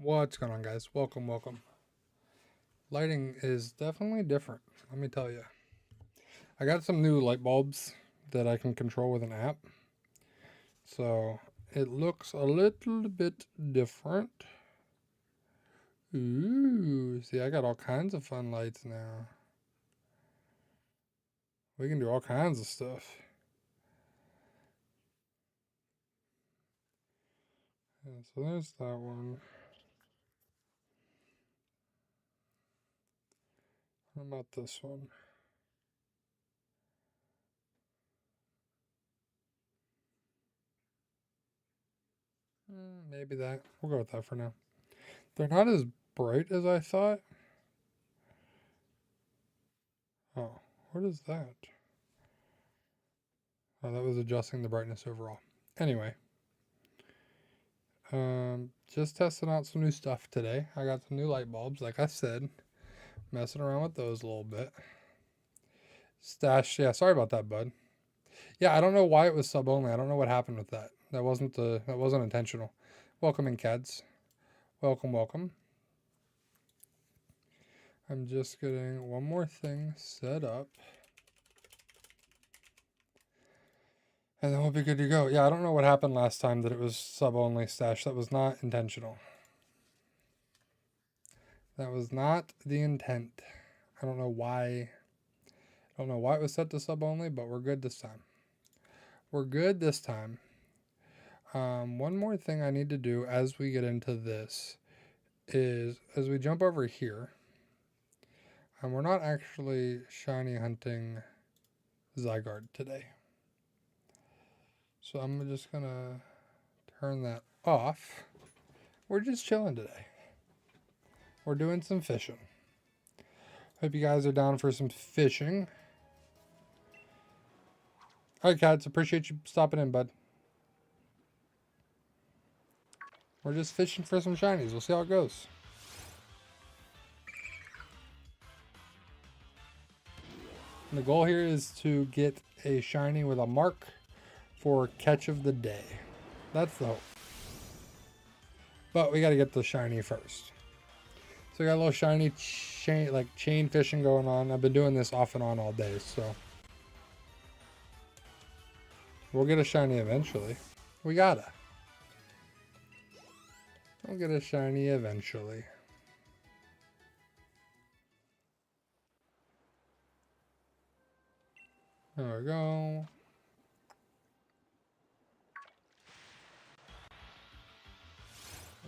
What's going on, guys? Welcome. Lighting is definitely different, let me tell you. I got some new light bulbs that I can control with an app. So it looks a little bit different. Ooh, see, I got all kinds of fun lights now. We can do all kinds of stuff. Yeah, so there's that one. How about this one? Maybe that. We'll go with that for now. They're not as bright as I thought. Oh, what is that? Oh, that was adjusting the brightness overall. Anyway, just testing out some new stuff today. I got some new light bulbs, like I said, messing around with those a little bit. Stash, yeah, sorry about that, bud. Yeah, I don't know why it was sub only. I don't know what happened with that. That wasn't intentional. Welcome in, Cads. Welcome. I'm just getting one more thing set up. And then we'll be good to go. Yeah, I don't know what happened last time that it was sub only stash. That was not intentional. That was not the intent. I don't know why. I don't know why it was set to sub only, but we're good this time. We're good this time. One more thing I need to do as we get into this is as we jump over here, and we're not actually shiny hunting Zygarde today. So I'm just gonna turn that off. We're just chilling today. We're doing some fishing. Hope you guys are down for some fishing. Alright, Cats, appreciate you stopping in, bud. We're just fishing for some shinies. We'll see how it goes. And the goal here is to get a shiny with a mark for catch of the day. That's the hope. But we got to get the shiny first. So we got a little shiny chain fishing going on. I've been doing this off and on all day, so we'll get a shiny eventually. We gotta. We'll get a shiny eventually. There we go.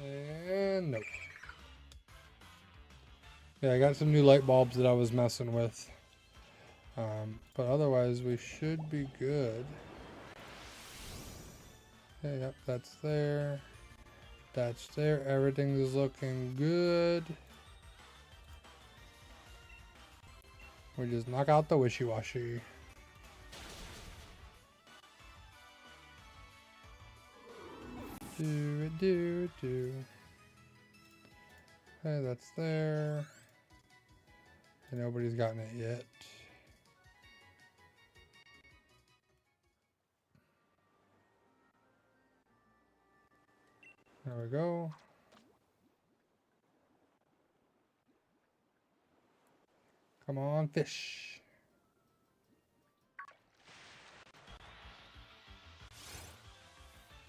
And nope. Yeah, I got some new light bulbs that I was messing with. But otherwise, we should be good. Okay, yep, that's there. That's there. Everything is looking good. We just knock out the wishy-washy. Do. Okay, that's there. And nobody's gotten it yet. There we go. Come on, fish.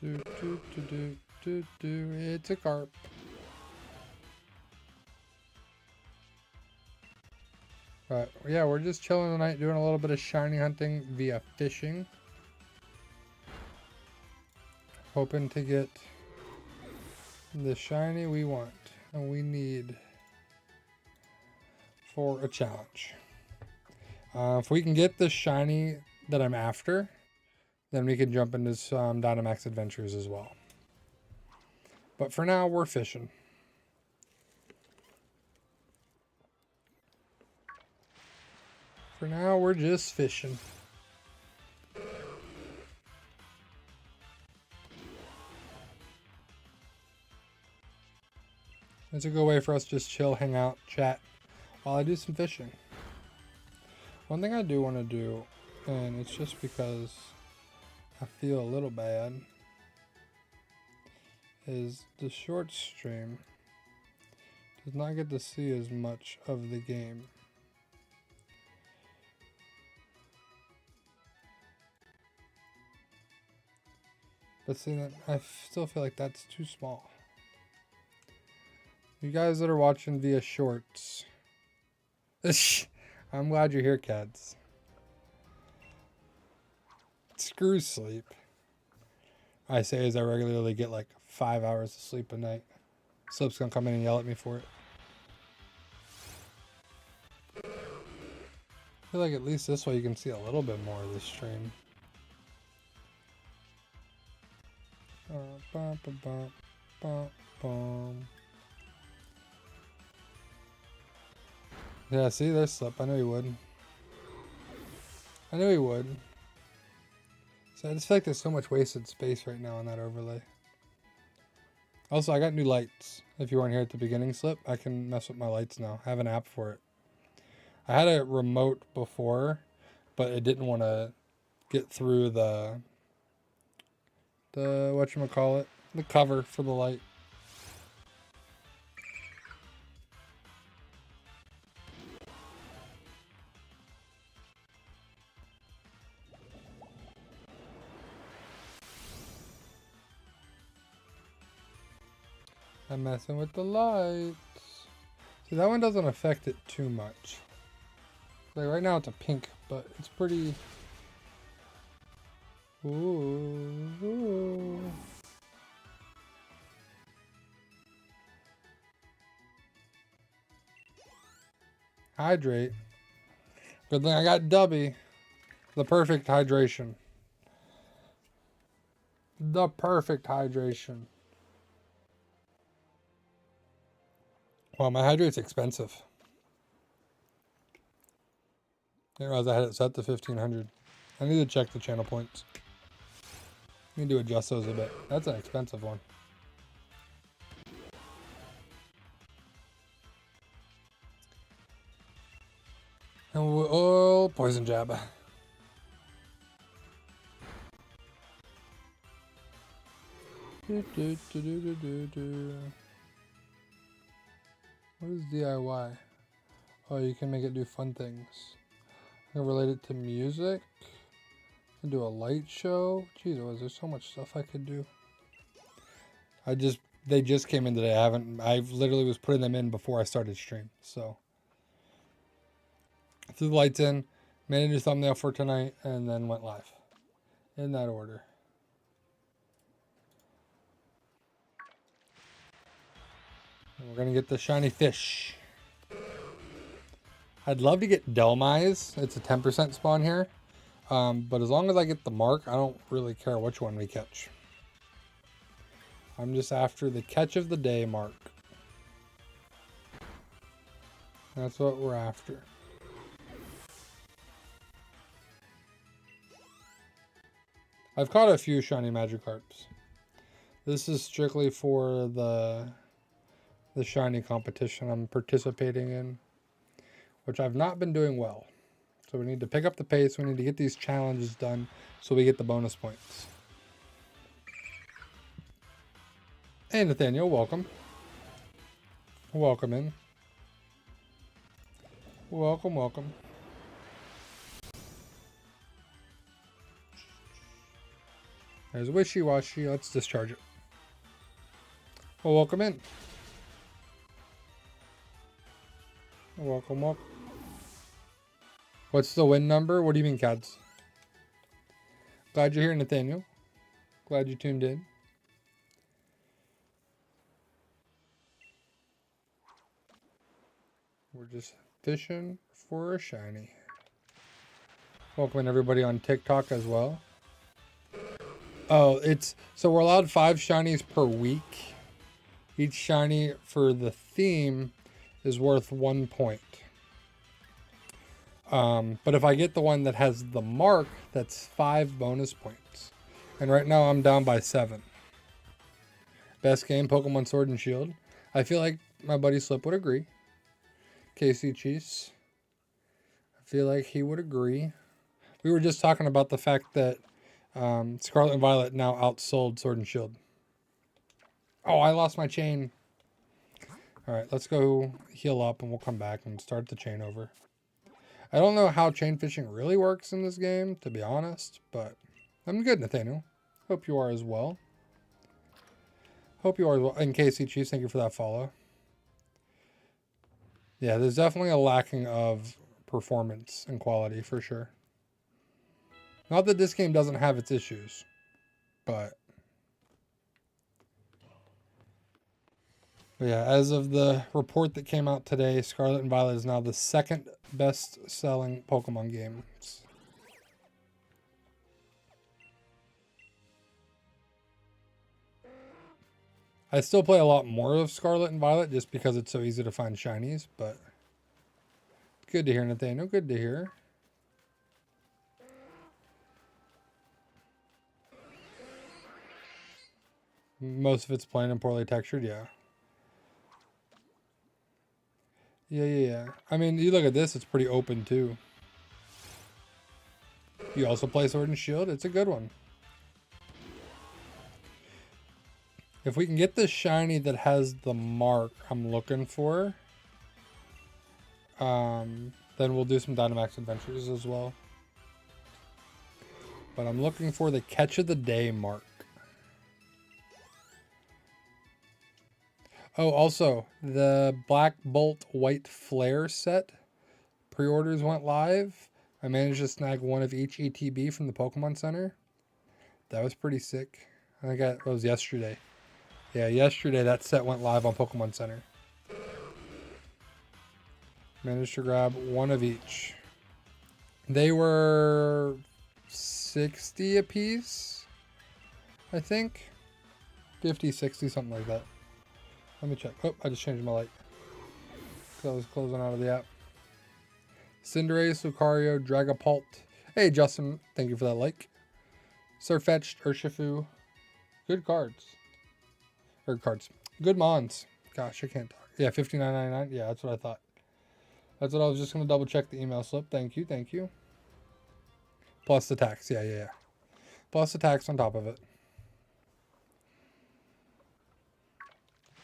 Do. It's a carp. But yeah, we're just chilling tonight, doing a little bit of shiny hunting via fishing. Hoping to get the shiny we want and we need for a challenge. If we can get the shiny that I'm after, then we can jump into some Dynamax adventures as well. But for now, we're fishing. For now, we're just fishing. It's a good way for us to just chill, hang out, chat, while I do some fishing. One thing I do want to do, and it's just because I feel a little bad, is the short stream. Does not get to see as much of the game. But see, that I still feel like that's too small. You guys that are watching via shorts, I'm glad you're here, cats. Screw sleep. I say as I regularly get like 5 hours of sleep a night. Slip's gonna come in and yell at me for it. I feel like at least this way you can see a little bit more of the stream. Yeah, see, there's Slip. I knew he would. I knew he would. So I just feel like there's so much wasted space right now on that overlay. Also, I got new lights. If you weren't here at the beginning, Slip, I can mess with my lights now. I have an app for it. I had a remote before, but it didn't want to get through the whatchamacallit, the cover for the light. I'm messing with the lights. See, that one doesn't affect it too much. Like right now it's a pink, but it's pretty... Ooh. Hydrate. Good thing I got Dubby. The perfect hydration. The perfect hydration. Well, my hydrate's expensive. I didn't realize I had it set to 1500. I need to check the channel points. I need to adjust those a bit. That's an expensive one. Oh, poison jab. What is DIY? Oh, you can make it do fun things. I can relate it to music. I can do a light show. Jeez, there's so much stuff I could do. They just came in today. I literally was putting them in before I started stream. So I threw the lights in, made a new thumbnail for tonight, and then went live. In that order. And we're gonna get the shiny fish. I'd love to get Delmise. It's a 10% spawn here. But as long as I get the mark, I don't really care which one we catch. I'm just after the catch of the day mark. That's what we're after. I've caught a few shiny Magikarps. This is strictly for the shiny competition I'm participating in, which I've not been doing well. So we need to pick up the pace. We need to get these challenges done so we get the bonus points. Hey, Nathaniel, welcome. Welcome in. Welcome, welcome. There's Wishy-Washy. Let's discharge it. Well, welcome in. Welcome, welcome. What's the win number? What do you mean, Cads? Glad you're here, Nathaniel. Glad you tuned in. We're just fishing for a shiny. Welcome everybody on TikTok as well. Oh, so we're allowed 5 shinies per week. Each shiny for the theme is worth 1 point. But if I get the one that has the mark, that's 5 bonus points. And right now I'm down by 7. Best game, Pokemon Sword and Shield. I feel like my buddy Slip would agree. Casey Cheese. I feel like he would agree. We were just talking about the fact that Scarlet and Violet now outsold Sword and Shield. Oh, I lost my chain. Alright, let's go heal up and we'll come back and start the chain over. I don't know how chain fishing really works in this game, to be honest, but I'm good, Nathaniel. Hope you are as well. Hope you are as well. And KC Chiefs, thank you for that follow. Yeah, there's definitely a lacking of performance and quality for sure. Not that this game doesn't have its issues, but yeah, as of the report that came out today, Scarlet and Violet is now the second best selling Pokemon games. I still play a lot more of Scarlet and Violet just because it's so easy to find shinies, but good to hear, Nathaniel. Good to hear. Most of it's plain and poorly textured, yeah. Yeah. I mean, you look at this, it's pretty open too. You also play Sword and Shield, it's a good one. If we can get the shiny that has the mark I'm looking for, then we'll do some Dynamax Adventures as well. But I'm looking for the Catch of the Day mark. Oh, also, the Black Bolt White Flare set pre-orders went live. I managed to snag one of each ETB from the Pokemon Center. That was pretty sick. I think it was yesterday. Yeah, yesterday that set went live on Pokemon Center. Managed to grab one of each. They were 60 a piece, I think. 50, 60, something like that. Let me check. Oh, I just changed my light. So I was closing out of the app. Cinderace, Lucario, Dragapult. Hey, Justin, thank you for that like. Sirfetch'd, Urshifu. Good cards. Or cards. Good mons. Gosh, I can't talk. Yeah, $59.99. Yeah, that's what I thought. That's what I was just going to double check the email slip. Thank you. Plus the tax. Yeah. Plus the tax on top of it.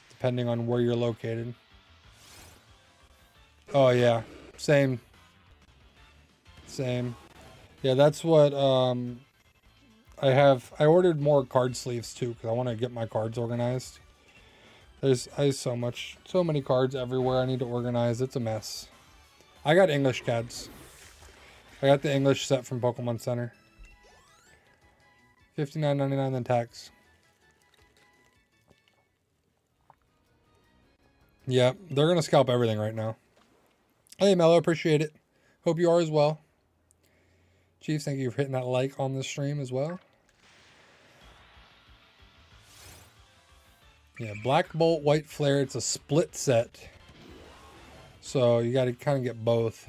Depending on where you're located. Oh, yeah. Same. Yeah, that's what I ordered more card sleeves too because I want to get my cards organized. I have so many cards everywhere I need to organize. It's a mess. I got English cards. I got the English set from Pokemon Center. $59.99 then tax. Yeah, they're going to scalp everything right now. Hey, Mello, appreciate it. Hope you are as well. Chiefs, thank you for hitting that like on the stream as well. Yeah, Black Bolt, White Flare. It's a split set. So you got to kind of get both.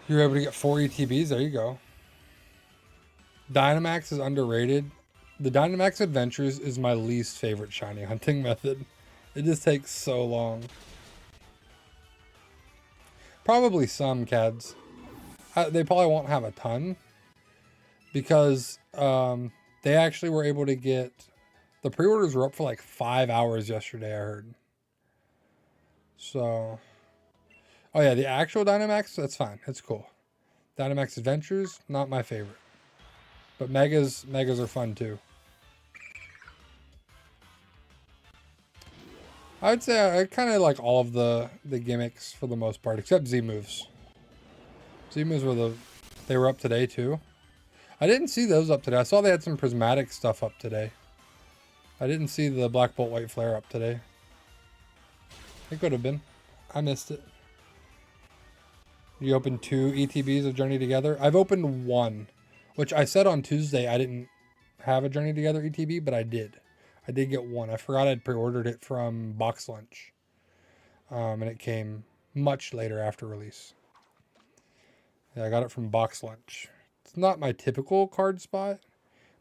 You're able to get 4 ETBs. There you go. Dynamax is underrated. The Dynamax Adventures is my least favorite shiny hunting method. It just takes so long. Probably some CADs. They probably won't have a ton. Because they actually were able to get... The pre-orders were up for like 5 hours yesterday, I heard. So... Oh yeah, the actual Dynamax, that's fine. It's cool. Dynamax Adventures, not my favorite. But Megas are fun too. I would say I kind of like all of the gimmicks for the most part, except Z-moves. Z-moves they were up today too. I didn't see those up today. I saw they had some prismatic stuff up today. I didn't see the Black Bolt White Flare up today. It could have been. I missed it. You opened 2 ETBs of Journey Together? I've opened 1, which I said on Tuesday I didn't have a Journey Together ETB, but I did. I did get 1. I forgot I'd pre-ordered it from Box Lunch. And it came much later after release. Yeah, I got it from Box Lunch. It's not my typical card spot,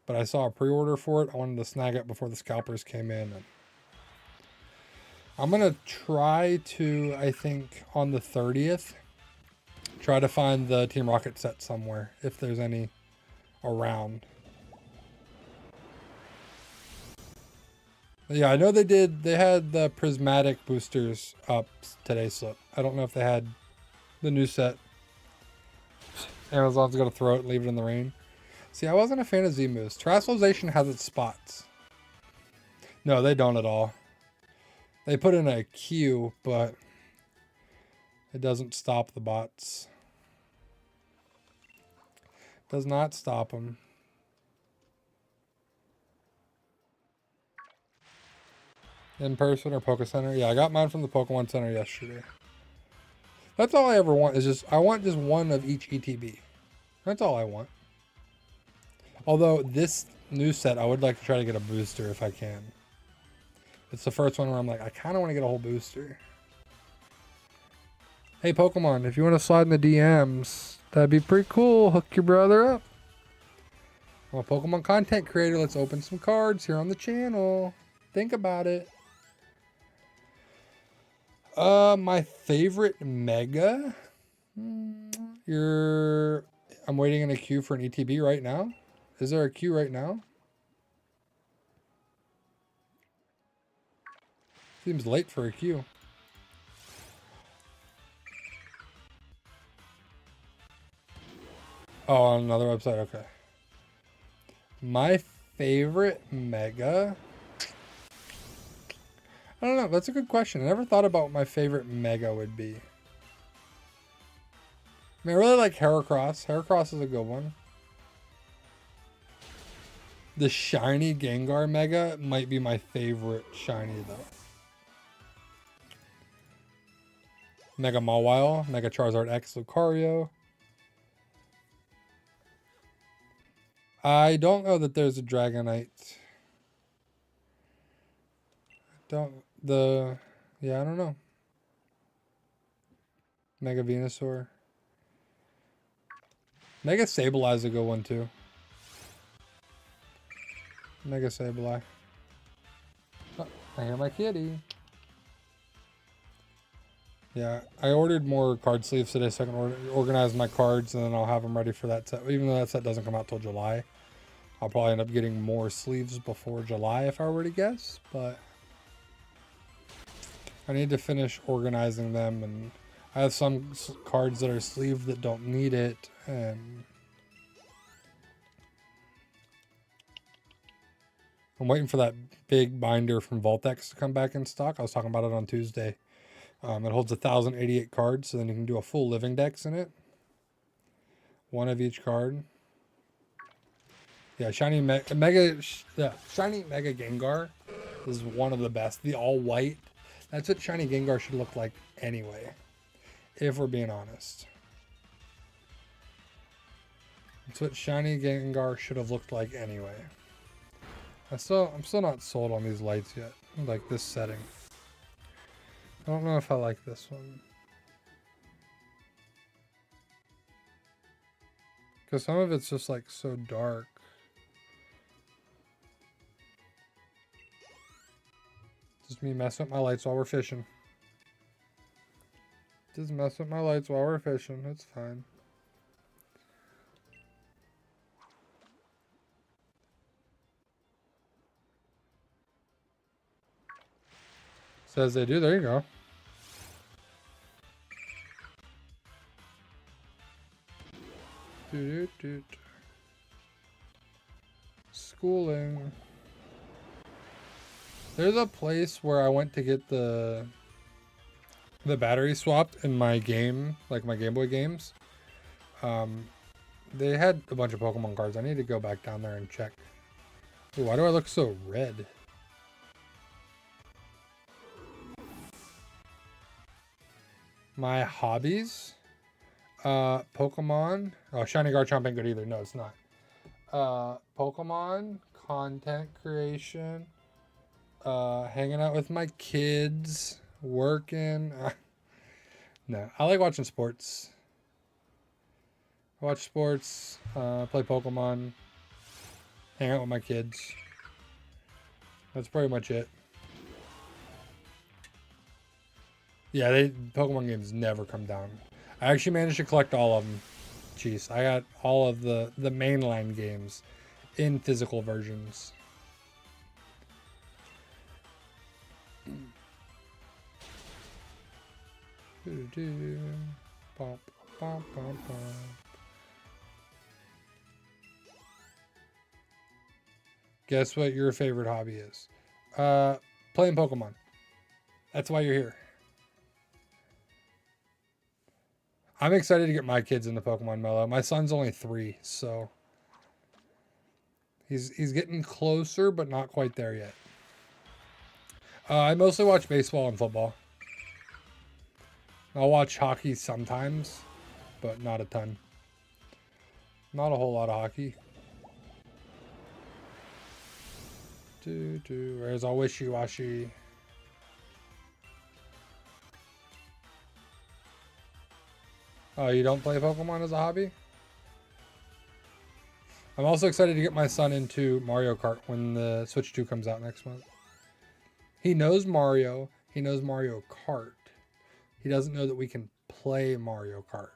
but I saw a pre-order for it. I wanted to snag it before the scalpers came in. And I'm going to try to, I think, on the 30th, try to find the Team Rocket set somewhere, if there's any around. Yeah, I know they did. They had the prismatic boosters up today, so I don't know if they had the new set. Amazon's gonna throw it and leave it in the rain. See, I wasn't a fan of Z-Moves. Terrestrialization has its spots. No, they don't at all. They put in a Q, but it doesn't stop the bots. Does not stop them. In person or Poke Center? Yeah, I got mine from the Pokemon Center yesterday. That's all I ever want is just, I want just one of each ETB. That's all I want. Although this new set, I would like to try to get a booster if I can. It's the first one where I'm like, I kind of want to get a whole booster. Hey Pokemon, if you want to slide in the DMs, that'd be pretty cool. Hook your brother up. I'm a Pokemon content creator. Let's open some cards here on the channel. Think about it. My favorite Mega. I'm waiting in a queue for an ETB right now. Is there a queue right now? Seems late for a queue. Oh, on another website. Okay. My favorite Mega. I don't know. That's a good question. I never thought about what my favorite Mega would be. I mean, I really like Heracross. Heracross is a good one. The shiny Gengar Mega might be my favorite shiny, though. Mega Mawile, Mega Charizard X Lucario. I don't know that there's a Dragonite. I don't know. Mega Venusaur. Mega Sableye is a good one, too. Mega Sableye. Oh, I hear my kitty. Yeah, I ordered more card sleeves today so I can organize my cards, and then I'll have them ready for that set. Even though that set doesn't come out till July, I'll probably end up getting more sleeves before July if I were to guess, but I need to finish organizing them, and I have some cards that are sleeved that don't need it, and I'm waiting for that big binder from Voltex to come back in stock. I was talking about it on Tuesday. It holds 1,088 cards, so then you can do a full living dex in it. One of each card. Yeah, Shiny Mega Gengar is one of the best. The all white. That's what Shiny Gengar should look like anyway, if we're being honest. That's what Shiny Gengar should have looked like anyway. I'm still not sold on these lights yet, like this setting. I don't know if I like this one. Because some of it's just like so dark. Just me messing with my lights while we're fishing. Just mess with my lights while we're fishing. It's fine. Says they do. There you go. Schooling. There's a place where I went to get the battery swapped in my game, like my Game Boy games. They had a bunch of Pokemon cards. I need to go back down there and check. Ooh, why do I look so red? My hobbies? Pokemon. Oh, Shiny Garchomp ain't good either. No, it's not. Pokemon, content creation, hanging out with my kids, working. No, I like watching sports. I watch sports, play Pokemon, hang out with my kids. That's pretty much it. Yeah, Pokemon games never come down. I actually managed to collect all of them. Jeez, I got all of the mainline games in physical versions. Bump, bump, bump, bump. Guess what your favorite hobby is? Playing Pokemon. That's why you're here. I'm excited to get my kids into Pokemon Mellow. My son's only 3, so he's getting closer, but not quite there yet. I mostly watch baseball and football. I'll watch hockey sometimes, but not a ton. Not a whole lot of hockey. Where's all wishy-washy? Oh, you don't play Pokemon as a hobby? I'm also excited to get my son into Mario Kart when the Switch 2 comes out next month. He knows Mario. He knows Mario Kart. He doesn't know that we can play Mario Kart.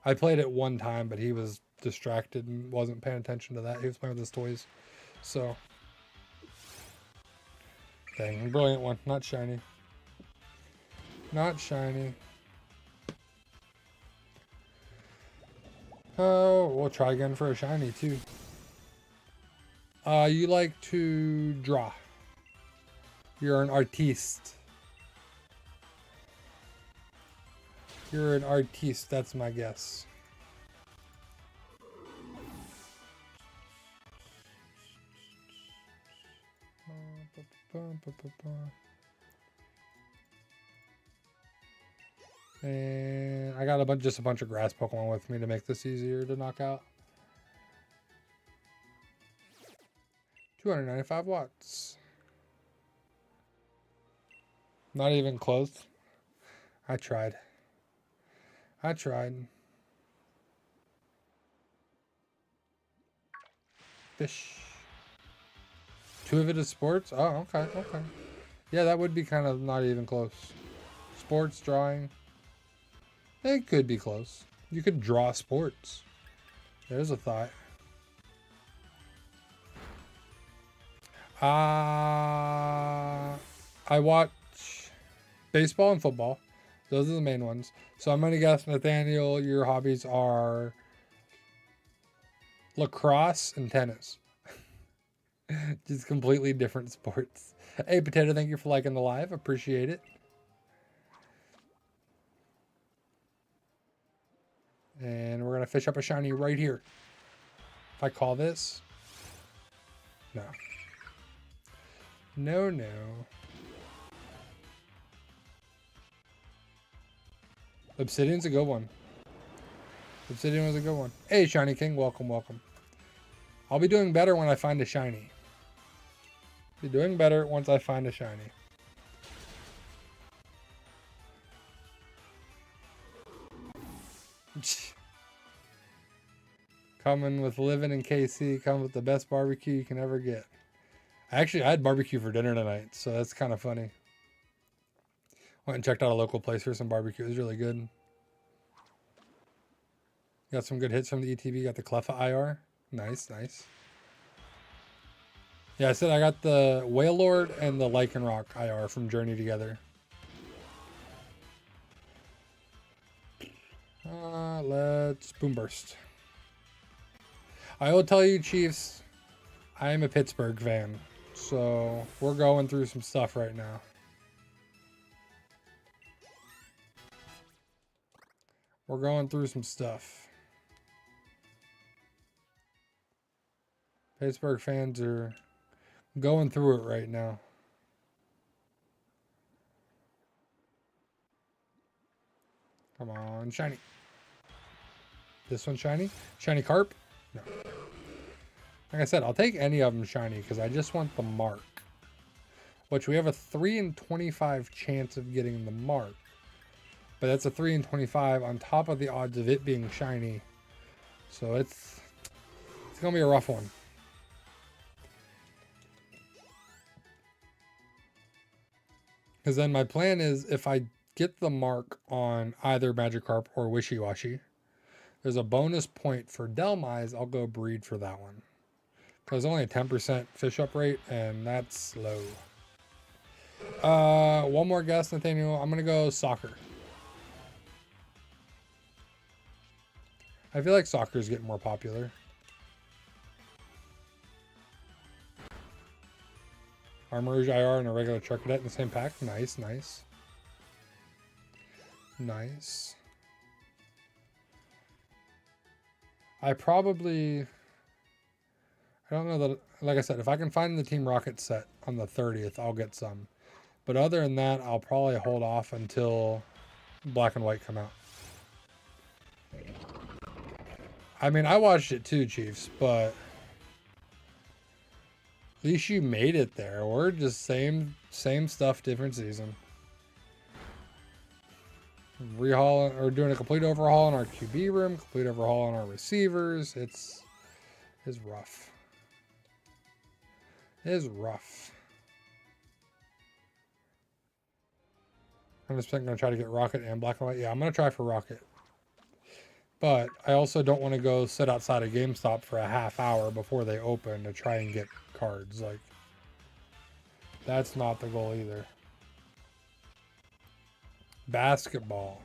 I played it one time, but he was distracted and wasn't paying attention to that. He was playing with his toys. So, dang, brilliant one. Not shiny. Not shiny. Oh, we'll try again for a shiny too. You like to draw. You're an artiste. You're an artiste, that's my guess. And I got just a bunch of grass Pokemon with me to make this easier to knock out. 295 watts. Not even close. I tried. Fish. 2 of it is sports? Oh, okay. Yeah, that would be kind of not even close. Sports, drawing. It could be close. You could draw sports. There's a thought. I watch baseball and football. Those are the main ones. So I'm going to guess, Nathaniel, your hobbies are lacrosse and tennis. Just completely different sports. Hey, Potato, thank you for liking the live. Appreciate it. And we're going to fish up a shiny right here. If I call this. No. No. Obsidian's a good one. Obsidian was a good one. Hey, Shiny King. Welcome. I'll be doing better when I find a shiny. Be doing better once I find a shiny. Coming with living in KC, come with the best barbecue you can ever get. Actually, I had barbecue for dinner tonight, so that's kind of funny. Went and checked out a local place for some barbecue. It was really good. Got some good hits from the ETB. Got the Cleffa IR. Nice. Yeah, I said I got the Wailord and the Lycanroc IR from Journey together. Let's Boomburst. I will tell you, Chiefs, I am a Pittsburgh fan. So we're going through some stuff right now. Pittsburgh fans are going through it right now. Come on, shiny. This one shiny? Shiny Carp? No. Like I said, I'll take any of them shiny because I just want the mark. Which we have a 3 in 25 chance of getting the mark. But that's a 3 in 25 on top of the odds of it being shiny. So it's going to be a rough one. Because then my plan is if I get the mark on either Magikarp or Wishy-Washy, there's a bonus point for Delmise. I'll go breed for that one. Because only a 10% fish up rate, and that's low. One more guess, Nathaniel. I'm gonna go soccer. I feel like soccer is getting more popular. Armor Rouge IR and a regular Truck Cadet in the same pack. Nice, nice. Nice. I don't know that, like I said, if I can find the Team Rocket set on the 30th, I'll get some. But other than that, I'll probably hold off until Black and White come out. I mean, I watched it too, Chiefs, but at least you made it there. We're just same stuff, different season. Rehauling or doing a complete overhaul in our QB room, complete overhaul on our receivers. It's rough. It is rough. I'm just going to try to get Rocket and Black and White. Yeah, I'm going to try for Rocket. But I also don't want to go sit outside of GameStop for a half hour before they open to try and get cards. Like, that's not the goal either. Basketball.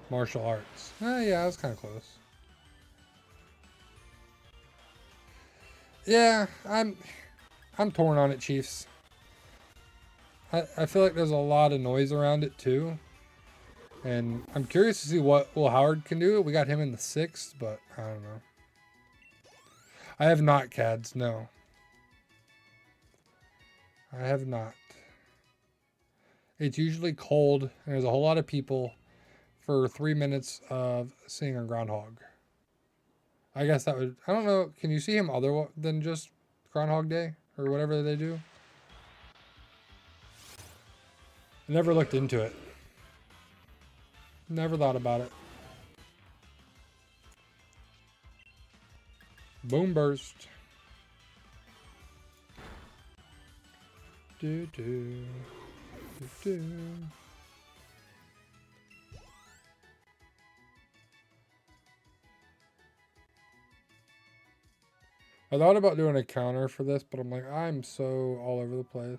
Martial arts. Yeah, I was kind of close. Yeah, I'm torn on it, Chiefs. I feel like there's a lot of noise around it too. And I'm curious to see what Will Howard can do. We got him in the 6th, but I don't know. I have not, Cads, no. I have not. It's usually cold, and there's a whole lot of people for 3 minutes of seeing a groundhog. I guess that would, I don't know, can you see him other than just Groundhog Day or whatever they do? I never looked into it. Never thought about it. Boom burst. Do do do do. I thought about doing a counter for this, but I'm like, I'm so all over the place.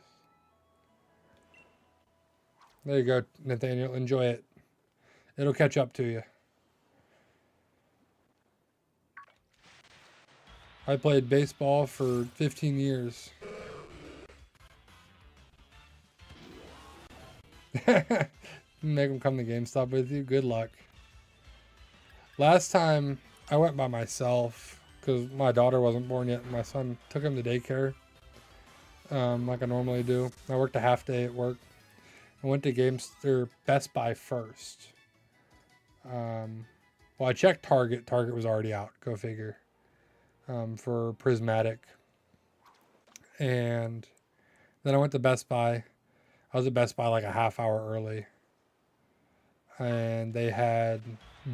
There you go, Nathaniel. Enjoy it. It'll catch up to you. I played baseball for 15 years. Make them come to GameStop with you. Good luck. Last time I went by myself because my daughter wasn't born yet. My son took him to daycare like I normally do. I worked a half day at work. I went to Best Buy first. Well, I checked Target. Target was already out. Go figure. For Prismatic. And then I went to Best Buy. I was at Best Buy like a half hour early. And they had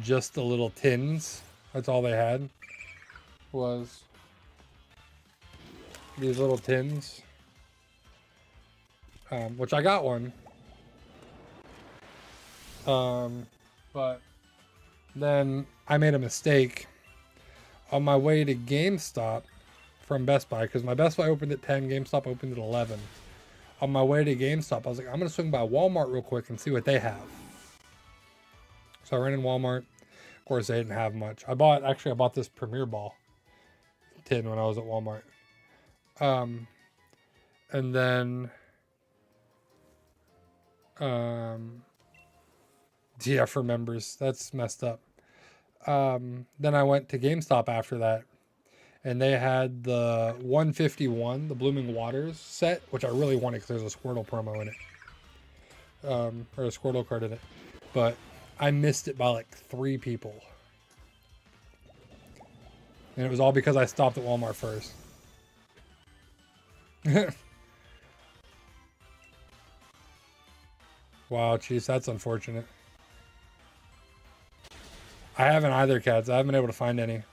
just the little tins. That's all they had. Was these little tins. Which I got one. But then I made a mistake on my way to GameStop from Best Buy, because my Best Buy opened at 10, GameStop opened at 11. On my way to GameStop, I was like, I'm going to swing by Walmart real quick and see what they have. So I ran in Walmart. Of course, they didn't have much. I bought this Premier Ball tin when I was at Walmart. And then yeah, for members, that's messed up. Then I went to GameStop after that, and they had the 151, the Blooming Waters set, which I really wanted because there's a Squirtle promo in it, or a Squirtle card in it, but I missed it by like 3 people, and it was all because I stopped at Walmart first. Wow, jeez, that's unfortunate. I haven't either, cats. I haven't been able to find any.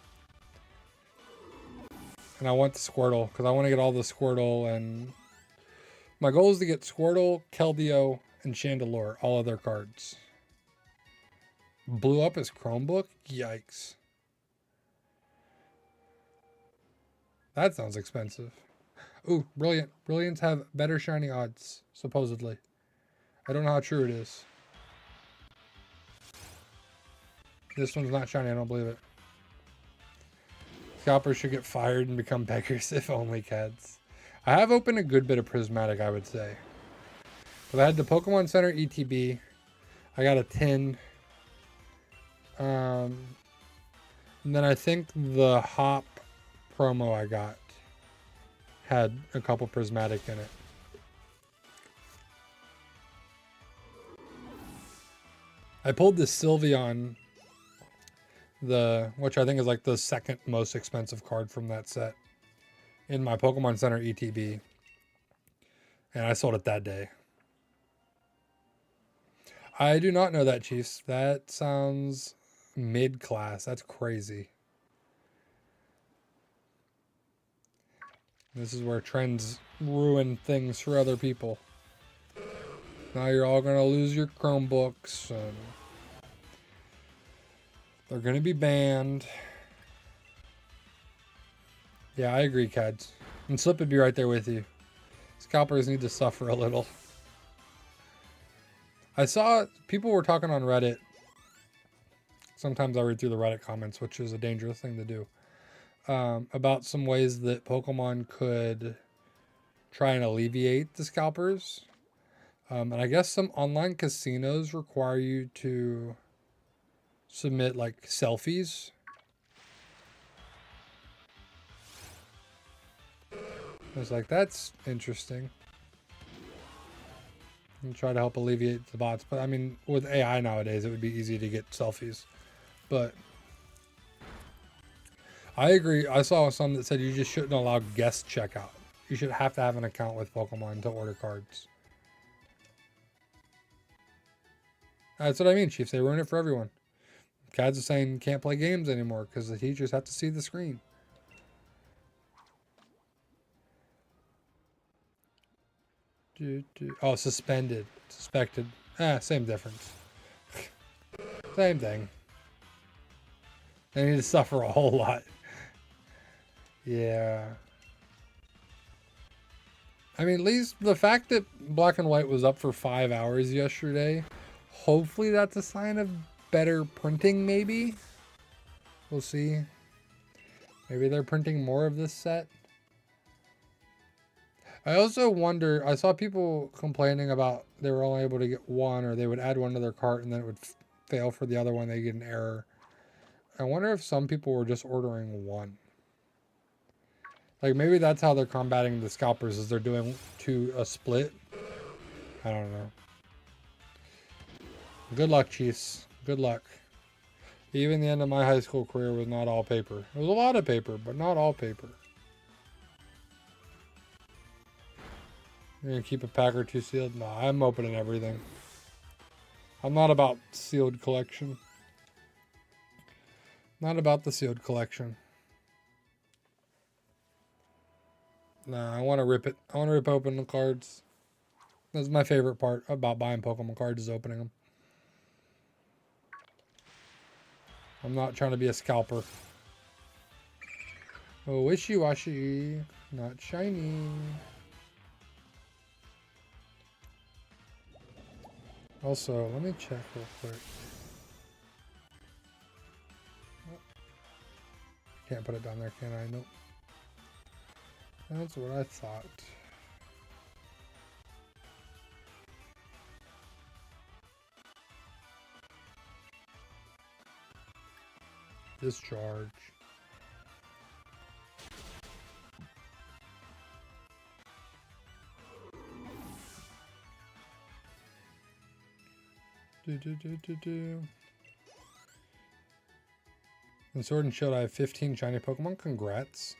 And I want the Squirtle, because I want to get all the Squirtle, and my goal is to get Squirtle, Keldeo, and Chandelure, all of their cards. Blew up his Chromebook? Yikes. That sounds expensive. Ooh, Brilliant. Brilliants have better shiny odds, supposedly. I don't know how true it is. This one's not shiny, I don't believe it. Scalpers should get fired and become beggars, if only cats. I have opened a good bit of Prismatic, I would say. But I had the Pokemon Center ETB. I got a tin. And then I think the Hop promo I got had a couple Prismatic in it. I pulled the Sylveon, which I think is like the second most expensive card from that set, in my Pokemon Center ETB. And I sold it that day. I do not know that, Chiefs. That sounds mid-class. That's crazy. This is where trends ruin things for other people. Now you're all going to lose your Chromebooks. And they're going to be banned. Yeah, I agree, Cads. And Slip would be right there with you. Scalpers need to suffer a little. I saw people were talking on Reddit. Sometimes I read through the Reddit comments, which is a dangerous thing to do. About some ways that Pokemon could try and alleviate the scalpers. And I guess some online casinos require you to submit like selfies. I was like, that's interesting. And try to help alleviate the bots. But I mean, with AI nowadays, it would be easy to get selfies. But I agree. I saw some that said you just shouldn't allow guest checkout. You should have to have an account with Pokemon to order cards. That's what I mean, Chiefs. They ruin it for everyone. Kids are saying can't play games anymore because the teachers have to see the screen. Oh, suspended. Suspected. Same difference. Same thing. They need to suffer a whole lot. Yeah. I mean, at least the fact that Black and White was up for 5 hours yesterday, hopefully that's a sign of better printing, maybe. We'll see. Maybe they're printing more of this set. I also wonder, I saw people complaining about they were only able to get one, or they would add one to their cart and then it would fail for the other one. They get an error. I wonder if some people were just ordering one. Like maybe that's how they're combating the scalpers, is they're doing a split. I don't know. Good luck, Chiefs. Good luck. Even the end of my high school career was not all paper. It was a lot of paper, but not all paper. You're gonna keep a pack or two sealed? No, I'm opening everything. I'm not about sealed collection. Not about the sealed collection. Nah, I want to rip it. I want to rip open the cards. That's my favorite part about buying Pokemon cards, is opening them. I'm not trying to be a scalper. Oh, wishy-washy. Not shiny. Also, let me check real quick. Can't put it down there, can I? Nope. That's what I thought. Discharge. In Sword and Shield, I have 15 shiny Pokemon. Congrats.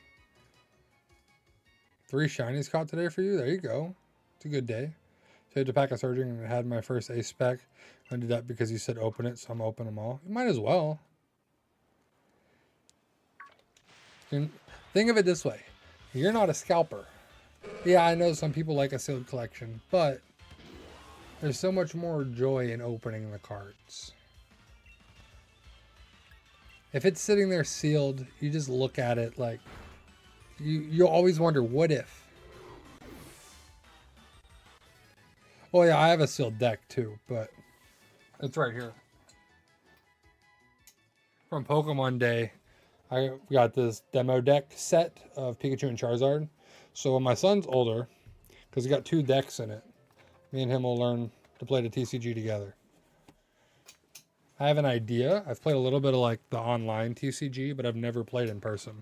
3 shinies caught today for you. There you go. It's a good day. Saved a pack of Surging and had my first ace spec. I did that because you said open it, so I'm opening them all. You might as well. Think of it this way. You're not a scalper. Yeah, I know some people like a sealed collection, but there's so much more joy in opening the cards. If it's sitting there sealed, you just look at it like... You'll always wonder, what if? Oh yeah, I have a sealed deck too, but it's right here. From Pokemon Day, I got this demo deck set of Pikachu and Charizard. So when my son's older, because he got 2 decks in it, me and him will learn to play the TCG together. I have an idea. I've played a little bit of like the online TCG, but I've never played in person.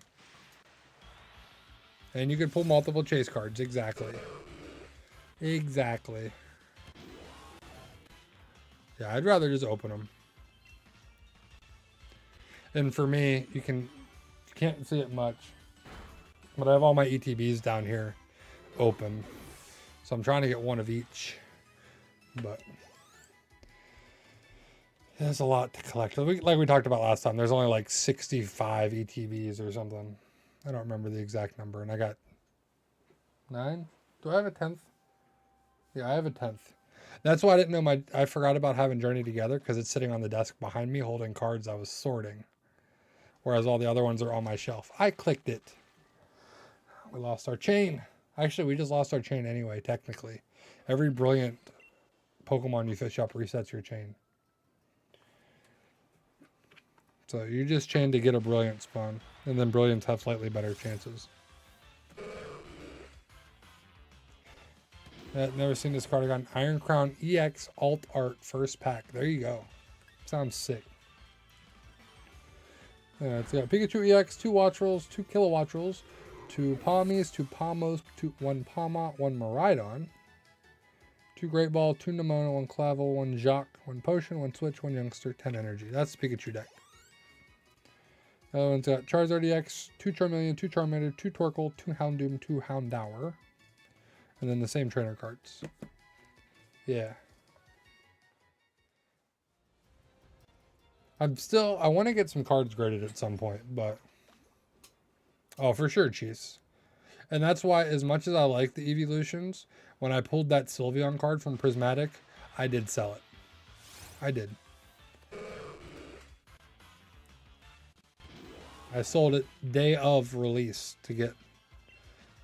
And you could pull multiple chase cards. Exactly. Exactly. Yeah, I'd rather just open them. And for me, you can't see it much, but I have all my ETBs down here open. So I'm trying to get one of each, but there's a lot to collect. Like we talked about last time, there's only like 65 ETBs or something. I don't remember the exact number, and I got 9. Do I have a 10th? Yeah, I have a 10th. That's why I didn't know I forgot about having Journey Together, because it's sitting on the desk behind me holding cards I was sorting. Whereas all the other ones are on my shelf. I clicked it. We lost our chain. Actually, we just lost our chain anyway, technically. Every brilliant Pokemon you fish up resets your chain. So you just chain to get a brilliant spawn. And then brilliants have slightly better chances. Never seen this card. I got an Iron Crown EX Alt Art first pack. There you go. Sounds sick. It's got Pikachu EX, 2 Wattrels, 2 Kilowattrels, 2 Palmies, 2 Palmos, 1 Palma, 1 Miraidon, 2 Great Ball, 2 Nemona, 1 Clavel, 1 Jacques, 1 Potion, 1 Switch, 1 Youngster, 10 Energy. That's the Pikachu deck. The other one's got Charizard EX, 2 Charmeleon, 2 Charmander, 2 Torkoal, 2 Houndoom, 2 Houndour. And then the same trainer cards. Yeah. I want to get some cards graded at some point, but... Oh, for sure, Cheese. And that's why, as much as I like the evolutions, when I pulled that Sylveon card from Prismatic, I did sell it. I did. I sold it day of release to get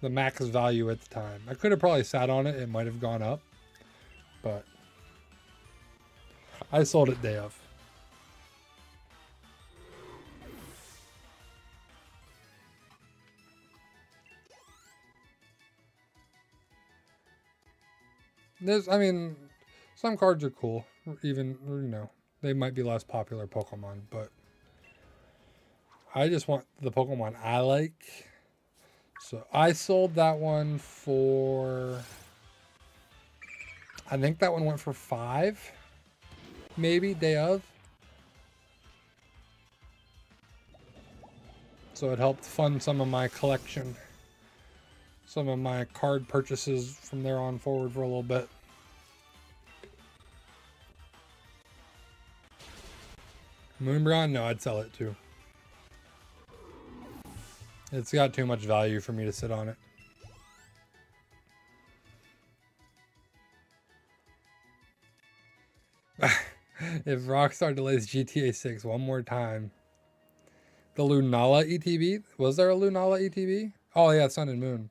the max value at the time. I could have probably sat on it. It might have gone up. But I sold it day of. Some cards are cool. Even, they might be less popular Pokemon, but I just want the Pokemon I like. So I sold that one for... I think that one went for 5. Maybe, day of. So it helped fund some of my collection. Some of my card purchases from there on forward for a little bit. Moonbron? No, I'd sell it too. It's got too much value for me to sit on it. If Rockstar delays GTA 6 one more time. The Lunala ETB? Was there a Lunala ETB? Oh yeah, Sun and Moon.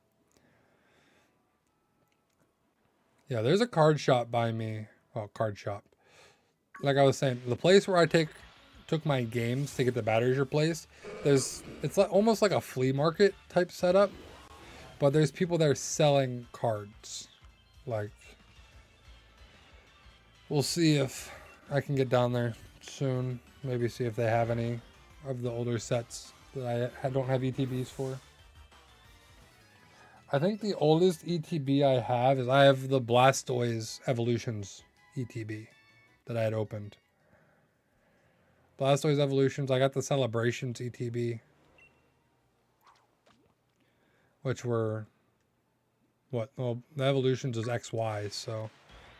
Yeah, there's a card shop by me. Well, card shop. Like I was saying, the place where I took my games to get the batteries replaced, it's like almost like a flea market type setup, but there's people there selling cards. Like, we'll see if I can get down there soon. Maybe see if they have any of the older sets that I don't have ETBs for. I think the oldest ETB I have is I have the Blastoise Evolutions ETB that I had opened. Blastoise Evolutions, I got the Celebrations ETB, which were, well, the Evolutions is XY, so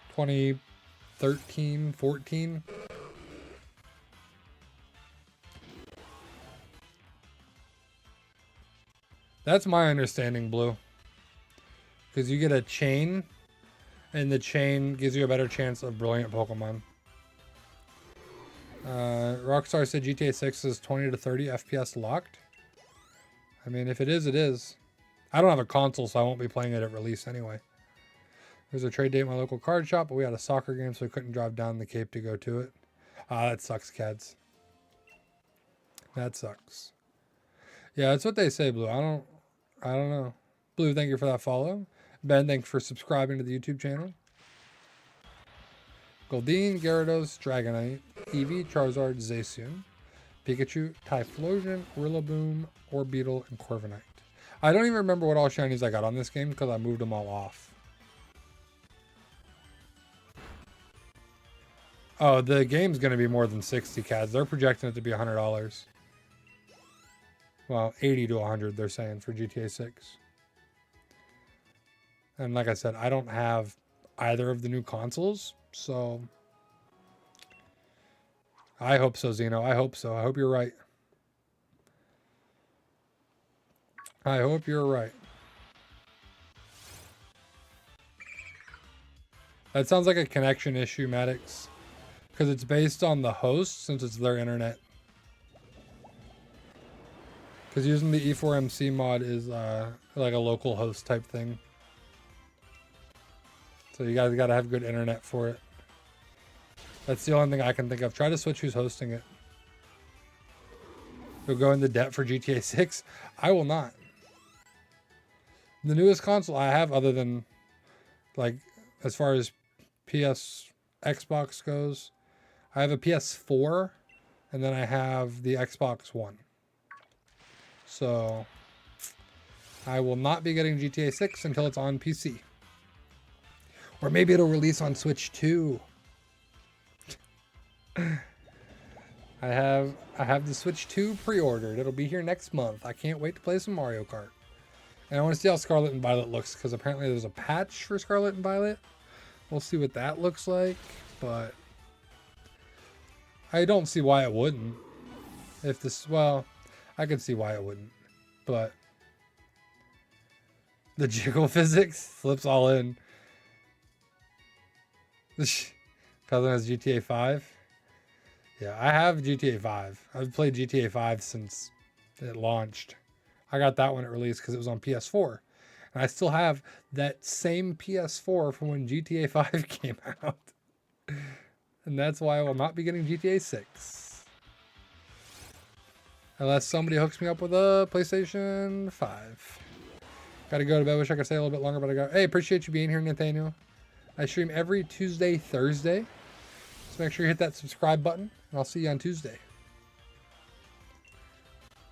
2013, 14. That's my understanding, Blue. Because you get a chain, and the chain gives you a better chance of brilliant Pokemon. Rockstar said GTA 6 is 20 to 30 FPS locked. I mean, if it is, it is. I don't have a console, so I won't be playing it at release anyway. There's a trade date at my local card shop, but we had a soccer game, so we couldn't drive down the Cape to go to it. Ah, that sucks, Cads. That sucks. Yeah, that's what they say, Blue. I don't know. Blue, thank you for that follow. Ben, thanks for subscribing to the YouTube channel. Goldeen, Gyarados, Dragonite, Eevee, Charizard, Zacian, Pikachu, Typhlosion, Rillaboom, Orbeetle, and Corviknight. I don't even remember what all shinies I got on this game because I moved them all off. Oh, the game's going to be more than 60 CADs. They're projecting it to be $100. Well, 80 to 100 they're saying for GTA 6. And like I said, I don't have either of the new consoles, so I hope so, Zeno. I hope so. I hope you're right. I hope you're right. That sounds like a connection issue, Maddox. Because it's based on the host since it's their internet. Because using the E4MC mod is like a local host type thing. So you guys got to have good internet for it. That's the only thing I can think of. Try to switch who's hosting it. You'll go into debt for GTA 6? I will not. The newest console I have, other than like as far as Xbox goes, I have a PS4 and then I have the Xbox One. So I will not be getting GTA 6 until it's on PC. Or maybe it'll release on Switch too. I have the Switch 2 pre-ordered. It'll be here next month. I can't wait to play some Mario Kart. And I want to see how Scarlet and Violet looks because apparently there's a patch for Scarlet and Violet. We'll see what that looks like, but I don't see why it wouldn't. If this, well, I could see why it wouldn't, but the jiggle physics flips all in. Cousin has GTA 5. Yeah, I have GTA 5. I've played GTA 5 since it launched. I got that when it released because it was on PS4. And I still have that same PS4 from when GTA 5 came out. And that's why I will not be getting GTA 6. Unless somebody hooks me up with a PlayStation 5. Gotta go to bed. Wish I could stay a little bit longer, but I got... Hey, appreciate you being here, Nathaniel. I stream every Tuesday, Thursday. So make sure you hit that subscribe button, and I'll see you on Tuesday.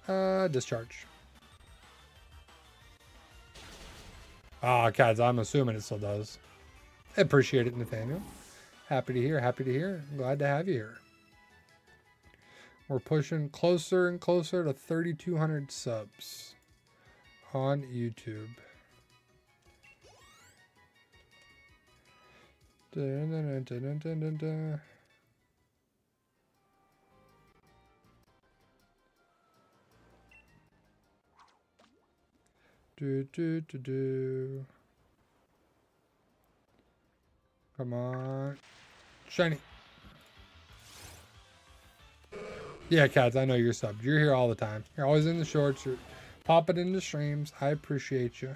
Discharge. Ah, Cads, I'm assuming it still does. I appreciate it, Nathaniel. Happy to hear, happy to hear. Glad to have you here. We're pushing closer and closer to 3,200 subs on YouTube. Dun, dun, dun, dun, dun, dun, dun. Do. Come on. Shiny. Yeah, Cats, I know you're subbed. You're here all the time. You're always in the shorts. You're popping into streams. I appreciate you.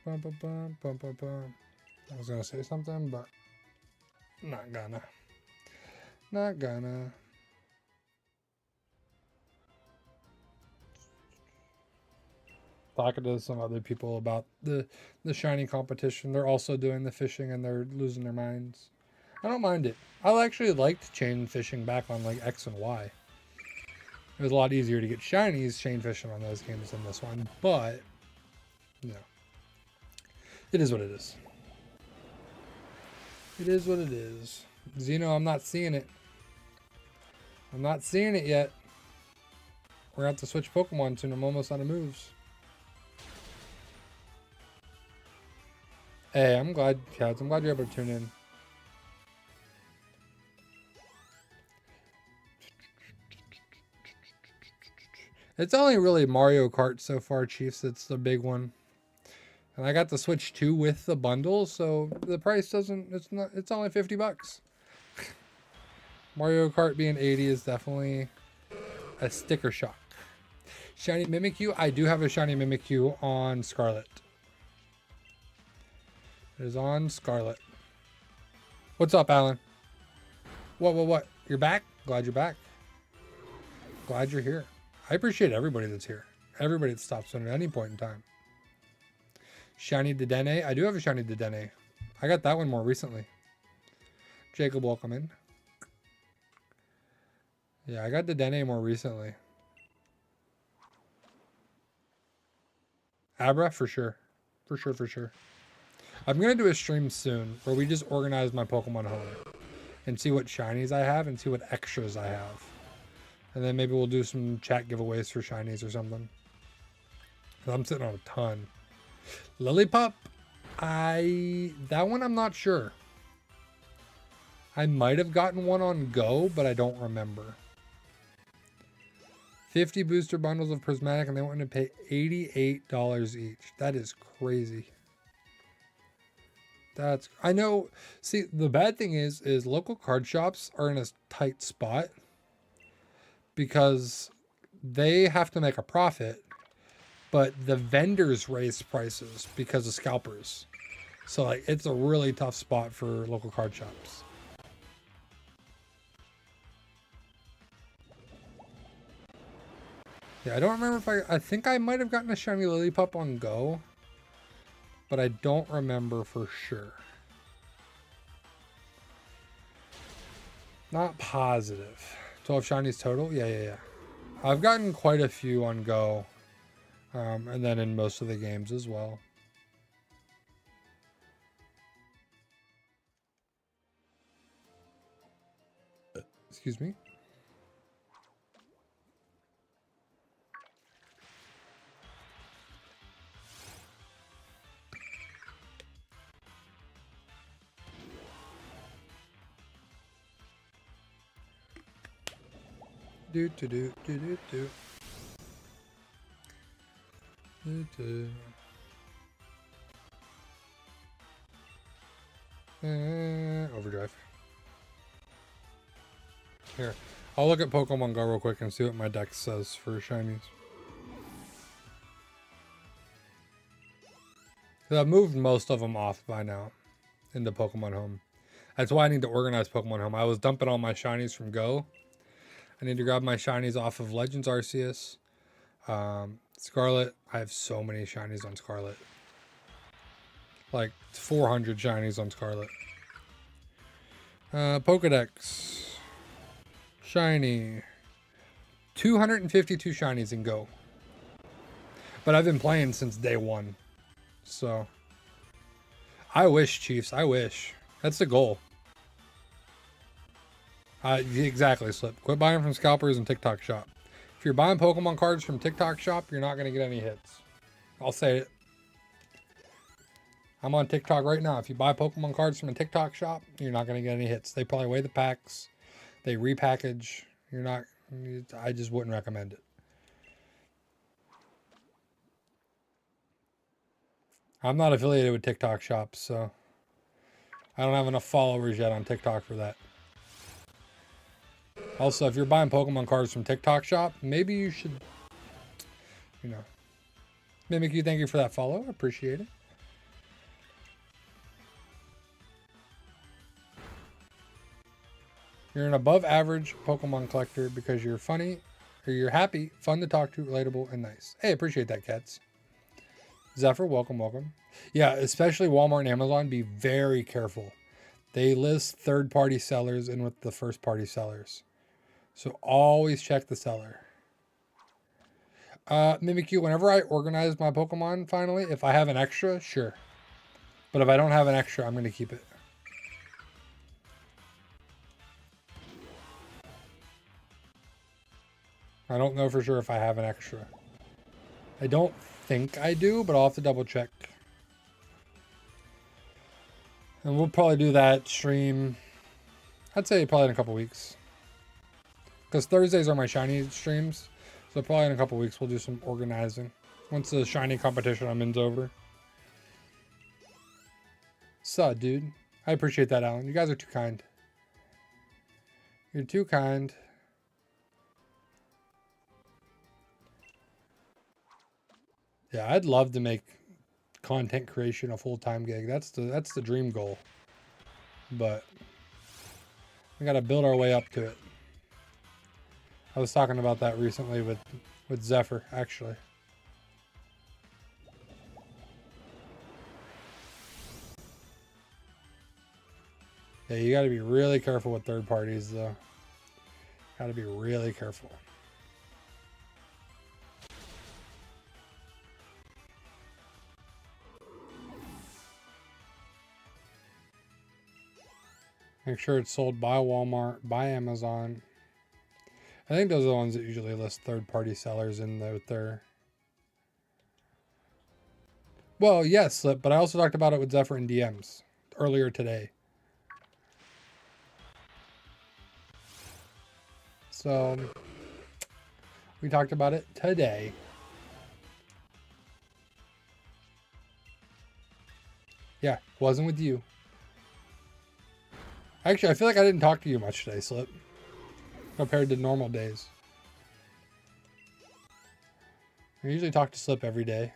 Bum, bum, bum, bum, bum, bum. I was gonna say something, but not gonna. Not gonna. Talking to some other people about the shiny competition. They're also doing the fishing and they're losing their minds. I don't mind it. I actually liked chain fishing back on like X and Y. It was a lot easier to get shinies chain fishing on those games than this one, but you know, it is what it is. It is what it is. Xeno, I'm not seeing it. I'm not seeing it yet. We're gonna have to switch Pokemon soon. I'm almost out of moves. Hey, I'm glad, Cats. I'm glad you're able to tune in. It's only really Mario Kart so far, Chiefs. It's the big one. And I got the Switch 2 with the bundle, so the price doesn't, it's only $50. Mario Kart being 80 is definitely a sticker shock. Shiny Mimikyu, I do have a Shiny Mimikyu on Scarlet. It is on Scarlet. What's up, Alan? What? You're back? Glad you're back. Glad you're here. I appreciate everybody that's here. Everybody that stops in at any point in time. Shiny Dedenne. I do have a Shiny Dedenne. I got that one more recently. Jacob, welcome in. Yeah, I got Dedenne more recently. Abra, for sure. For sure. I'm going to do a stream soon where we just organize my Pokemon home and see what shinies I have and see what extras I have. And then maybe we'll do some chat giveaways for shinies or something. I'm sitting on a ton. Lillipup, that one I'm not sure. I might have gotten one on Go, but I don't remember. 50 booster bundles of prismatic, and they want to pay $88 each. That is crazy. I know. See, the bad thing is local card shops are in a tight spot because they have to make a profit, but the vendors raise prices because of scalpers. So like, it's a really tough spot for local card shops. Yeah, I don't remember if I think I might have gotten a shiny Lillipup on Go, but I don't remember for sure. Not positive. 12 shinies total? Yeah. I've gotten quite a few on Go, and then in most of the games as well. Excuse me. Do. Overdrive. Here, I'll look at Pokemon Go real quick and see what my deck says for shinies. I've moved most of them off by now into Pokemon Home. That's why I need to organize Pokemon Home. I was dumping all my shinies from Go. I need to grab my shinies off of Legends Arceus. Scarlet, I have so many shinies on Scarlet. Like 400 shinies on Scarlet. Pokedex. Shiny. 252 shinies in Go. But I've been playing since day one. So. I wish, Chiefs. I wish. That's the goal. Exactly, Slip. Quit buying from scalpers and TikTok shop. If you're buying Pokemon cards from TikTok shop, you're not going to get any hits. I'll say it. I'm on TikTok right now. If you buy Pokemon cards from a TikTok shop, you're not going to get any hits. They probably weigh the packs. They repackage. I just wouldn't recommend it. I'm not affiliated with TikTok shops, so I don't have enough followers yet on TikTok for that. Also, if you're buying Pokemon cards from TikTok shop, maybe you should, Mimikyu, thank you for that follow. I appreciate it. You're an above average Pokemon collector because you're funny, or you're happy, fun to talk to, relatable, and nice. Hey, appreciate that, Cats. Zephyr, welcome. Yeah, especially Walmart and Amazon, be very careful. They list third-party sellers in with the first-party sellers. So always check the seller. Mimikyu, whenever I organize my Pokemon finally, if I have an extra, sure. But if I don't have an extra, I'm going to keep it. I don't know for sure if I have an extra. I don't think I do, but I'll have to double check. And we'll probably do that stream, I'd say probably in a couple weeks. Because Thursdays are my shiny streams. So probably in a couple weeks we'll do some organizing. Once the shiny competition I'm in's over. So, dude. I appreciate that, Alan. You guys are too kind. You're too kind. Yeah, I'd love to make content creation a full-time gig. That's the dream goal. But we got to build our way up to it. I was talking about that recently with Zephyr, actually. Yeah, you got to be really careful with third parties, though. Got to be really careful. Make sure it's sold by Walmart, by Amazon. I think those are the ones that usually list third-party sellers in with their... Well, yes, Slip, but I also talked about it with Zephyr and DMs earlier today. So, we talked about it today. Yeah, wasn't with you. Actually, I feel like I didn't talk to you much today, Slip, compared to normal days. I usually talk to Slip every day.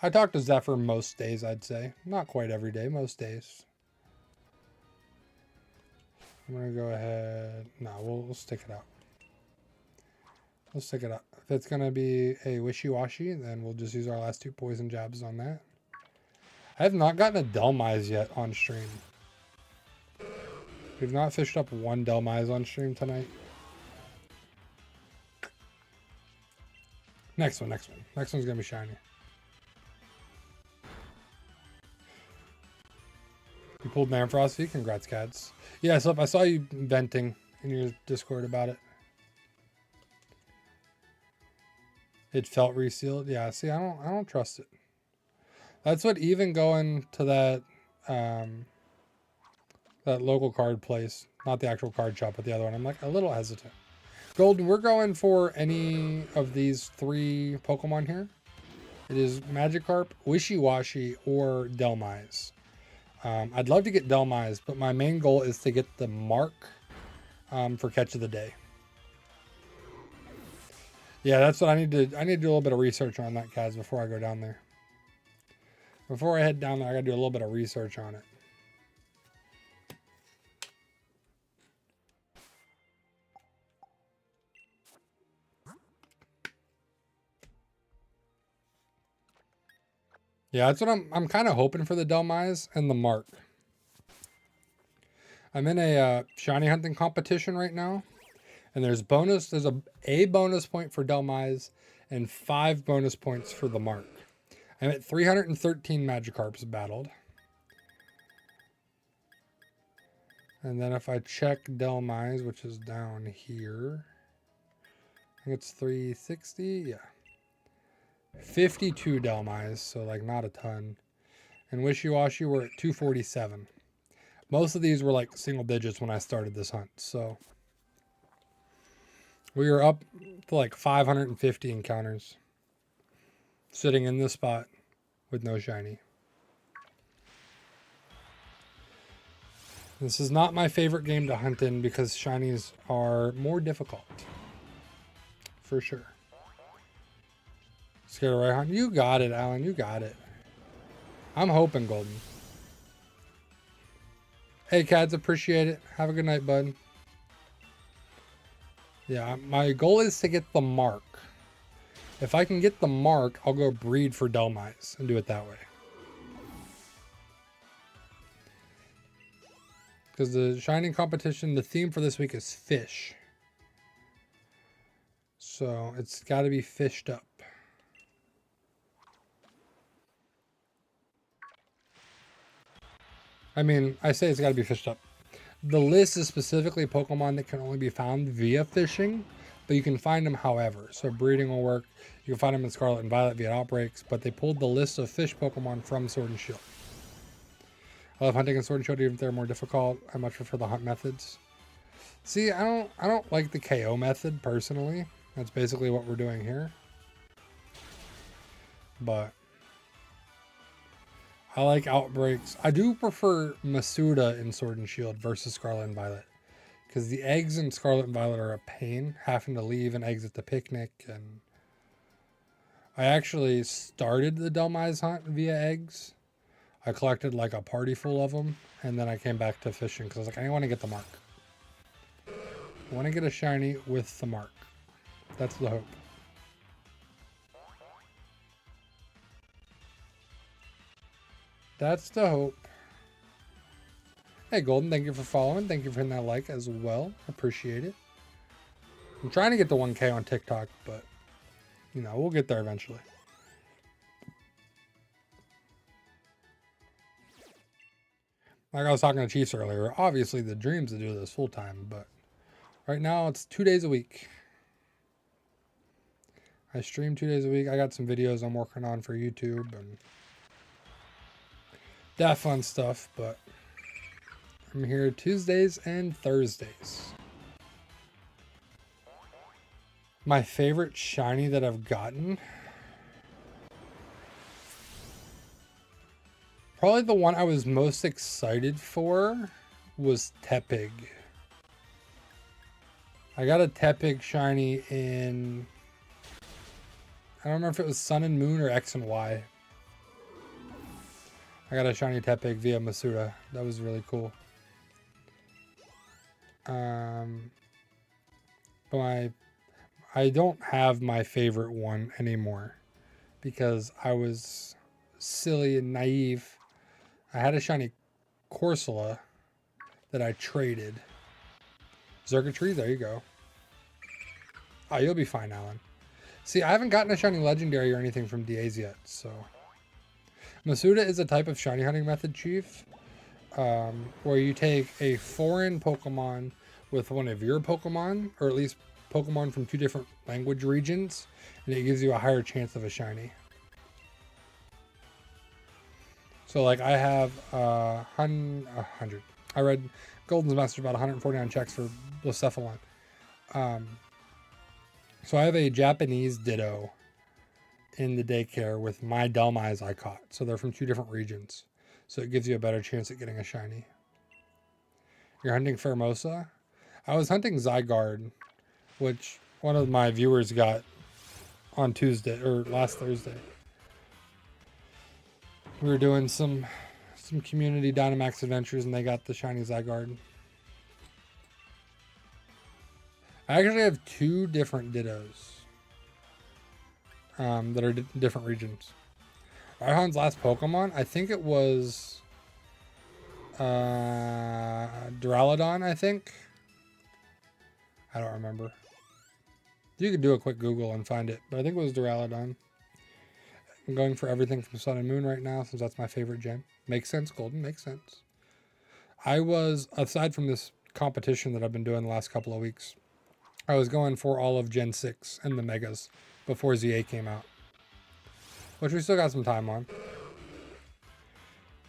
I talk to Zephyr most days, I'd say. Not quite every day, most days. I'm going to go ahead... No, we'll stick it out. We'll stick it out. If it's going to be a wishy-washy, then we'll just use our last 2 poison jabs on that. I have not gotten a Delmise yet on stream. We've not fished up 1 Delmise on stream tonight. Next one. Next one's going to be shiny. You pulled Manfrosty? Congrats, Cads. Yeah, so I saw you venting in your Discord about it. It felt resealed. Yeah, see, I don't trust it. That's what even going to that that local card place, not the actual card shop, but the other one, I'm like a little hesitant. Golden, we're going for any of these 3 Pokemon here. It is Magikarp, Wishy-Washy, or Delmise. I'd love to get Delmise, but my main goal is to get the mark for catch of the day. Yeah, that's what I need to do a little bit of research on that, Kaz, before I go down there. Before I head down there, I gotta do a little bit of research on it. Yeah, that's what I'm kind of hoping for, the Delmise and the mark. I'm in a shiny hunting competition right now, and there's a bonus point for Delmise and 5 bonus points for the mark. I'm at 313 Magikarps battled. And then if I check Delmise, which is down here, I think it's 360, yeah. 52 Delmise, so like not a ton. And Wishy-Washy, we're at 247. Most of these were like single digits when I started this hunt, so we were up to like 550 encounters sitting in this spot with no shiny. This is not my favorite game to hunt in because shinies are more difficult. For sure. Scared of Raihan? You got it, Alan. You got it. I'm hoping, Golden. Hey, Cads, appreciate it. Have a good night, bud. Yeah, my goal is to get the mark. If I can get the mark, I'll go breed for Delmise and do it that way. Because the shining competition, the theme for this week is fish. So it's got to be fished up. I mean, I say it's got to be fished up. The list is specifically Pokemon that can only be found via fishing, but you can find them however. So breeding will work. You can find them in Scarlet and Violet via outbreaks, but they pulled the list of fish Pokemon from Sword and Shield. I love hunting in Sword and Shield even if they're more difficult. I much prefer the hunt methods. See, I don't like the KO method personally. That's basically what we're doing here. But I like Outbreaks. I do prefer Masuda in Sword and Shield versus Scarlet and Violet. Because the eggs in Scarlet and Violet are a pain, having to leave and exit the picnic. And I actually started the Delmise hunt via eggs. I collected like a party full of them, and then I came back to fishing because I was like, I want to get the mark. I want to get a shiny with the mark. That's the hope. That's the hope. Hey, Golden, thank you for following. Thank you for hitting that like as well. Appreciate it. I'm trying to get to 1K on TikTok, but, you know, we'll get there eventually. Like I was talking to Chiefs earlier, obviously the dream's to do this full time, but right now it's 2 days a week. I stream 2 days a week. I got some videos I'm working on for YouTube and that fun stuff, but I'm here Tuesdays and Thursdays. My favorite shiny that I've gotten, probably the one I was most excited for was Tepig. I got a Tepig shiny in, I don't remember if it was Sun and Moon or X and Y. I got a shiny Tepig via Masuda. That was really cool. But I don't have my favorite one anymore because I was silly and naive. I had a shiny Corsola that I traded. Circuitry, there you go. Oh, you'll be fine, Alan. See, I haven't gotten a shiny legendary or anything from DAs yet, so. Masuda is a type of shiny hunting method, Chief, where you take a foreign Pokemon with one of your Pokemon, or at least Pokemon from 2 different language regions, and it gives you a higher chance of a shiny. So, like, I have 100. I read Golden's Message about 149 checks for Blacephalon. So I have a Japanese Ditto in the daycare with my Delmise I caught. So they're from 2 different regions. So it gives you a better chance at getting a shiny. You're hunting Pheromosa? I was hunting Zygarde, which one of my viewers got on Tuesday or last Thursday. We were doing some community Dynamax adventures and they got the shiny Zygarde. I actually have 2 different Dittos that are different regions. Raihan's last Pokemon, I think it was Duraludon, I think. I don't remember. You could do a quick Google and find it, but I think it was Duraludon. I'm going for everything from Sun and Moon right now since that's my favorite gen. Makes sense, Golden, makes sense. I was, aside from this competition that I've been doing the last couple of weeks, I was going for all of Gen 6 and the Megas before ZA came out. Which we still got some time on.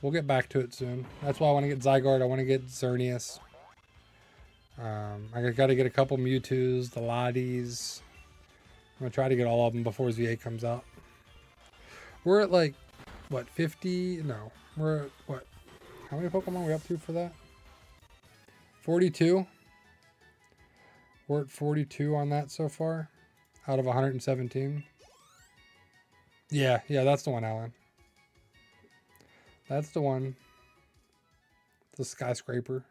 We'll get back to it soon. That's why I want to get Zygarde. I want to get Xerneas. I got to get a couple Mewtwo's, the Lotties. I'm going to try to get all of them before ZA comes out. We're at like, what, 50? No. We're at, what? How many Pokemon are we up to for that? 42? We're at 42 on that so far. Out of 117. Yeah, that's the one, Alan. That's the one. The skyscraper.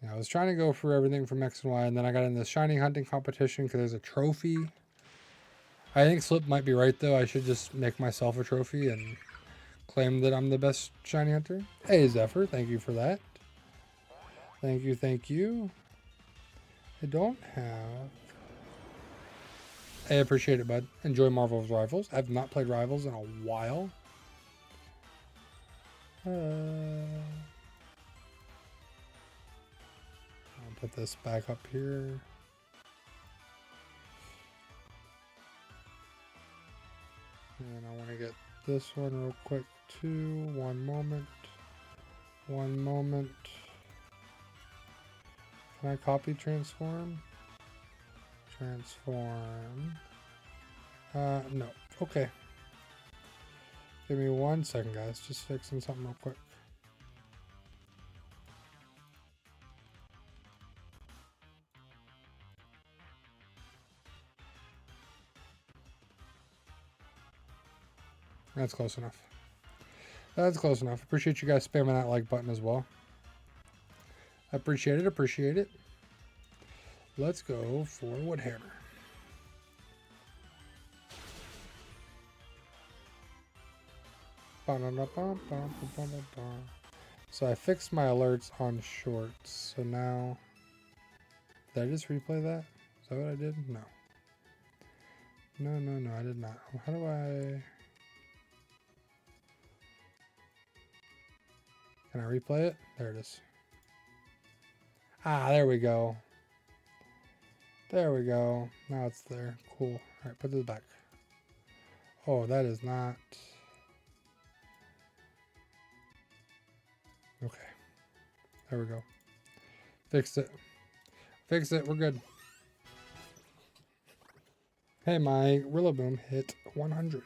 Yeah, I was trying to go for everything from X and Y, and then I got in the shiny hunting competition because there's a trophy. I think Slip might be right, though. I should just make myself a trophy and claim that I'm the best shiny hunter. Hey, Zephyr, thank you for that. Thank you, thank you. I don't have... I appreciate it, bud. Enjoy Marvel's Rivals. I've not played Rivals in a while. I'll put this back up here. And I want to get this one real quick too. One moment. One moment. Can I copy transform? Transform. No. Okay. Give me 1 second, guys. Just fixing something real quick. That's close enough. That's close enough. Appreciate you guys spamming that like button as well. Appreciate it. Appreciate it. Let's go for Woodhammer. So I fixed my alerts on shorts. So now, did I just replay that? Is that what I did? No. No, I did not. How do I... Can I replay it? There it is. Ah, there we go. There we go. Now it's there. Cool. All right, put this back. Oh, that is not... Okay. There we go. Fixed it. Fixed it. We're good. Hey, my Rillaboom hit 100.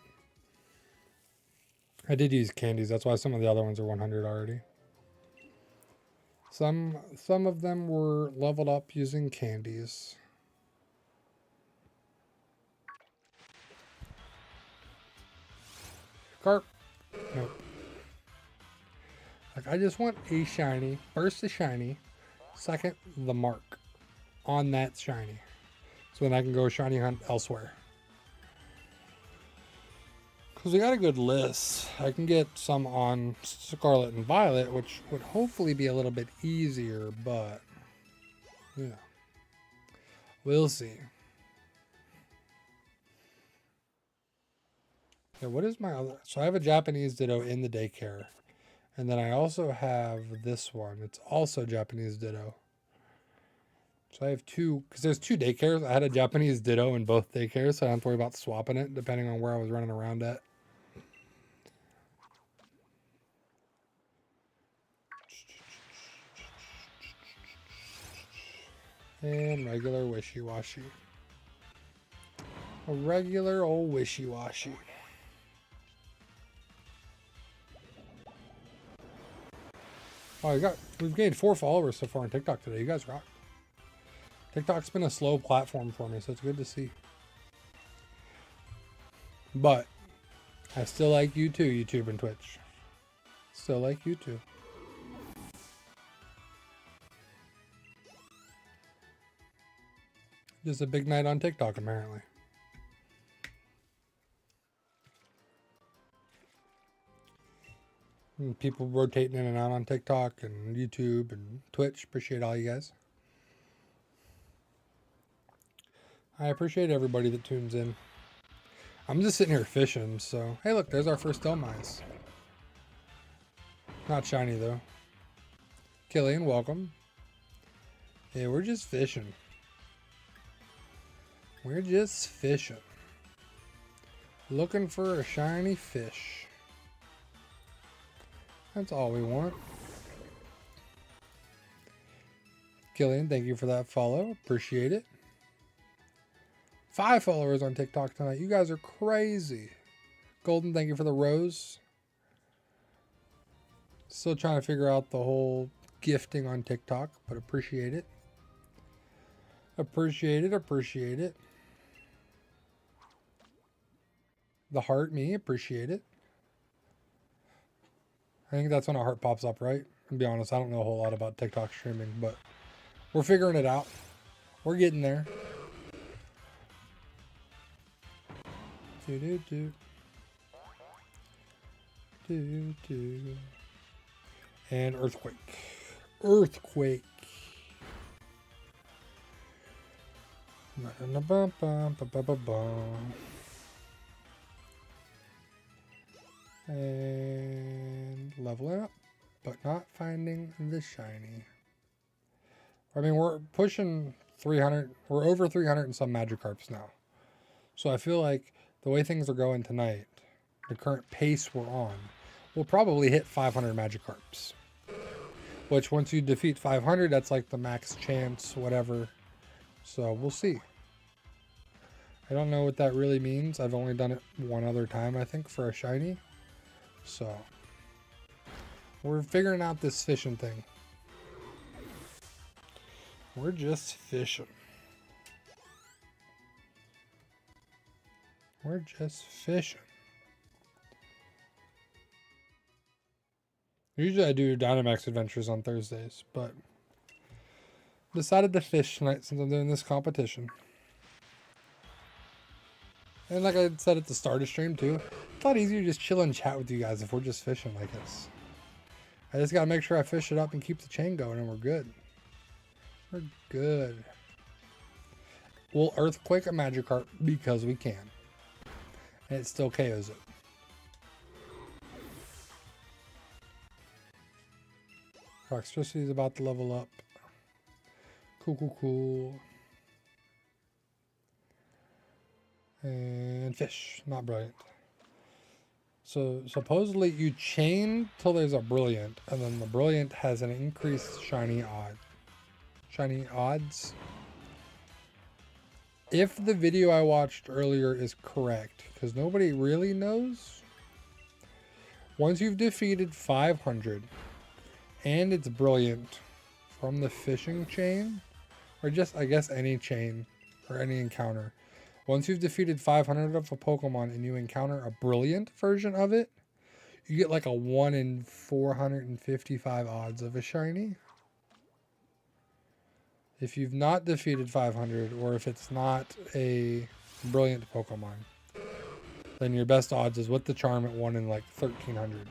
I did use candies. That's why some of the other ones are 100 already. Some of them were leveled up using candies. Carp. Nope. Like, I just want a shiny. First a shiny. Second, the mark on that shiny. So then I can go shiny hunt elsewhere. Because we got a good list. I can get some on Scarlet and Violet, which would hopefully be a little bit easier, but yeah. We'll see. Okay, what is my other? So I have a Japanese Ditto in the daycare. And then I also have this one. It's also Japanese Ditto. So I have two, because there's 2 daycares. I had a Japanese Ditto in both daycares, so I don't have to worry about swapping it, depending on where I was running around at. And regular wishy-washy. A regular old wishy-washy. Oh, we've gained 4 followers so far on TikTok today. You guys rock. TikTok's been a slow platform for me, so it's good to see. But I still like you too, YouTube and Twitch. Still like you too. Just a big night on TikTok, apparently. And people rotating in and out on TikTok and YouTube and Twitch. Appreciate all you guys. I appreciate everybody that tunes in. I'm just sitting here fishing, so... Hey, look, there's our first Elmise. Not shiny, though. Killian, welcome. Yeah, we're just fishing. We're just fishing. Looking for a shiny fish. That's all we want. Killian, thank you for that follow. Appreciate it. 5 followers on TikTok tonight. You guys are crazy. Golden, thank you for the rose. Still trying to figure out the whole gifting on TikTok, but appreciate it. Appreciate it. Appreciate it. The heart, me, appreciate it. I think that's when a heart pops up, right? To be honest, I don't know a whole lot about TikTok streaming, but we're figuring it out. We're getting there. And earthquake. Earthquake. And leveling up, but not finding the shiny. I mean, we're pushing 300. We're over 300 and some Magikarps now. So I feel like the way things are going tonight, the current pace we're on, we'll probably hit 500 Magikarps. which once you defeat 500, that's like the max chance, whatever. So we'll see. I don't know what that really means. I've only done it one other time, I think, for a shiny. So we're figuring out this fishing thing. We're just fishing. We're just fishing. Usually I do Dynamax adventures on Thursdays, but decided to fish tonight since I'm doing this competition. And like I said at the start of stream too, it's a lot easier to just chill and chat with you guys if we're just fishing like this. I just gotta make sure I fish it up and keep the chain going and we're good. We're good. We'll Earthquake a Magikarp because we can. And it still KOs it. Toxtricity is about to level up. Cool. And fish. Not brilliant. So supposedly you chain till there's a brilliant, and then the brilliant has an increased shiny odds. If the video I watched earlier is correct, because nobody really knows, once you've defeated 500 and it's brilliant from the fishing chain, or just I guess any chain or any encounter, once you've defeated 500 of a Pokemon and you encounter a brilliant version of it, you get like a 1 in 455 odds of a shiny. If you've not defeated 500, or if it's not a brilliant Pokemon, then your best odds is with the charm at 1 in like 1300.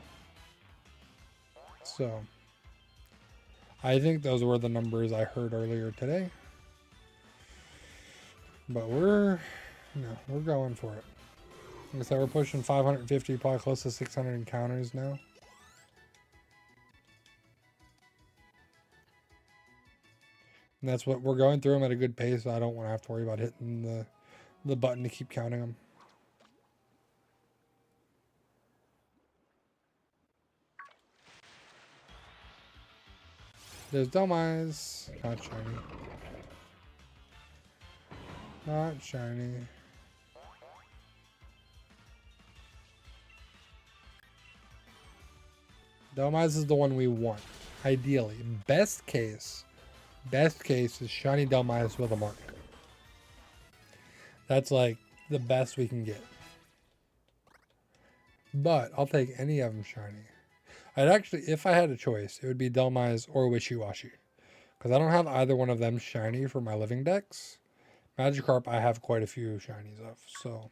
So I think those were the numbers I heard earlier today. But we're going for it. Like I said, we're pushing 550, probably close to 600 encounters now. And that's what we're going through them at a good pace. So I don't want to have to worry about hitting the button to keep counting them. There's Dumeyes. Not shiny. Not shiny. Dumeyes is the one we want. Ideally. Best case is shiny Dumeyes with a mark. That's like the best we can get. But I'll take any of them shiny. I'd actually, if I had a choice, it would be Dumeyes or Wishy-Washy. Because I don't have either one of them shiny for my living decks. Magikarp, I have quite a few shinies of, so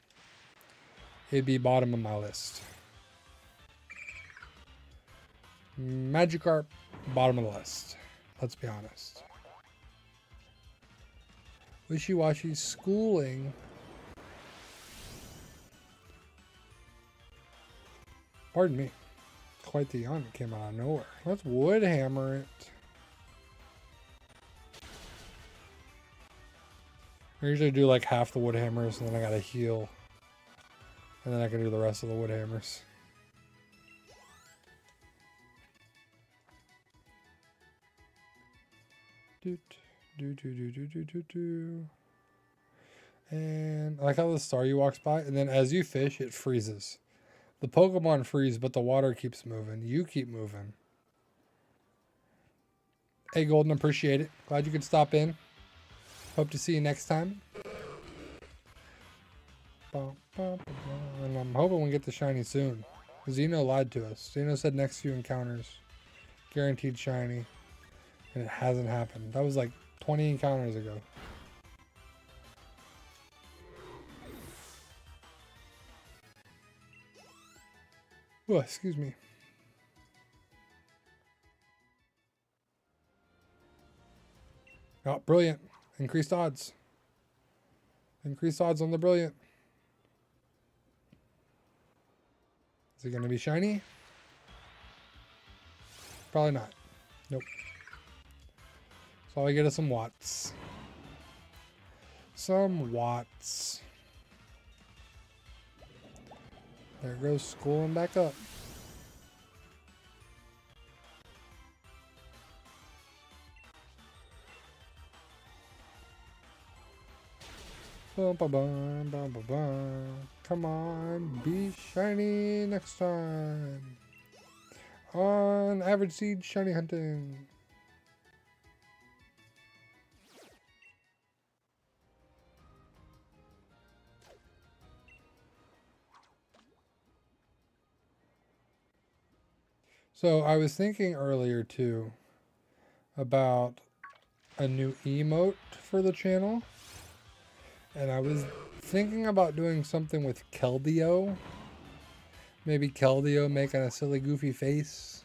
it'd be bottom of my list. Magikarp, bottom of the list. Let's be honest. Wishy-Washy schooling. Pardon me. Quite the yawn that came out of nowhere. Let's wood hammer it. I usually do like half the wood hammers and then I gotta heal. And then I can do the rest of the wood hammers. And I like how the Staryu walks by, and then as you fish, it freezes. The Pokemon freeze, but the water keeps moving. You keep moving. Hey, Golden, appreciate it. Glad you could stop in. Hope to see you next time. And I'm hoping we get the shiny soon. Xeno lied to us. Xeno said next few encounters. Guaranteed shiny. And it hasn't happened. That was like 20 encounters ago. Oh, excuse me. Oh, brilliant. Increased odds. Increased odds on the brilliant. Is it going to be shiny? Probably not. Nope. So I get us some watts. Some watts. There goes schooling back up. Bum, ba, bum, bum, ba, bum. Come on, be shiny next time. On average seed shiny hunting. So I was thinking earlier too about a new emote for the channel. And I was thinking about doing something with Keldeo. Maybe Keldeo making a silly goofy face.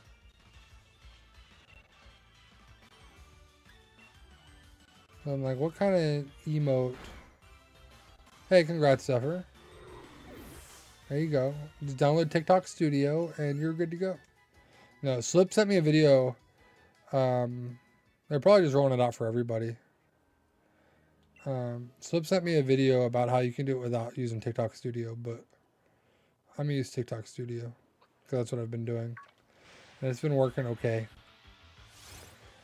So I'm like, what kind of emote? Hey, congrats, Zephyr. There you go. Just download TikTok Studio and you're good to go. No, Slip sent me a video. They're probably just rolling it out for everybody. Slip sent me a video about how you can do it without using TikTok Studio, but I'm gonna use TikTok Studio because that's what I've been doing. And it's been working okay.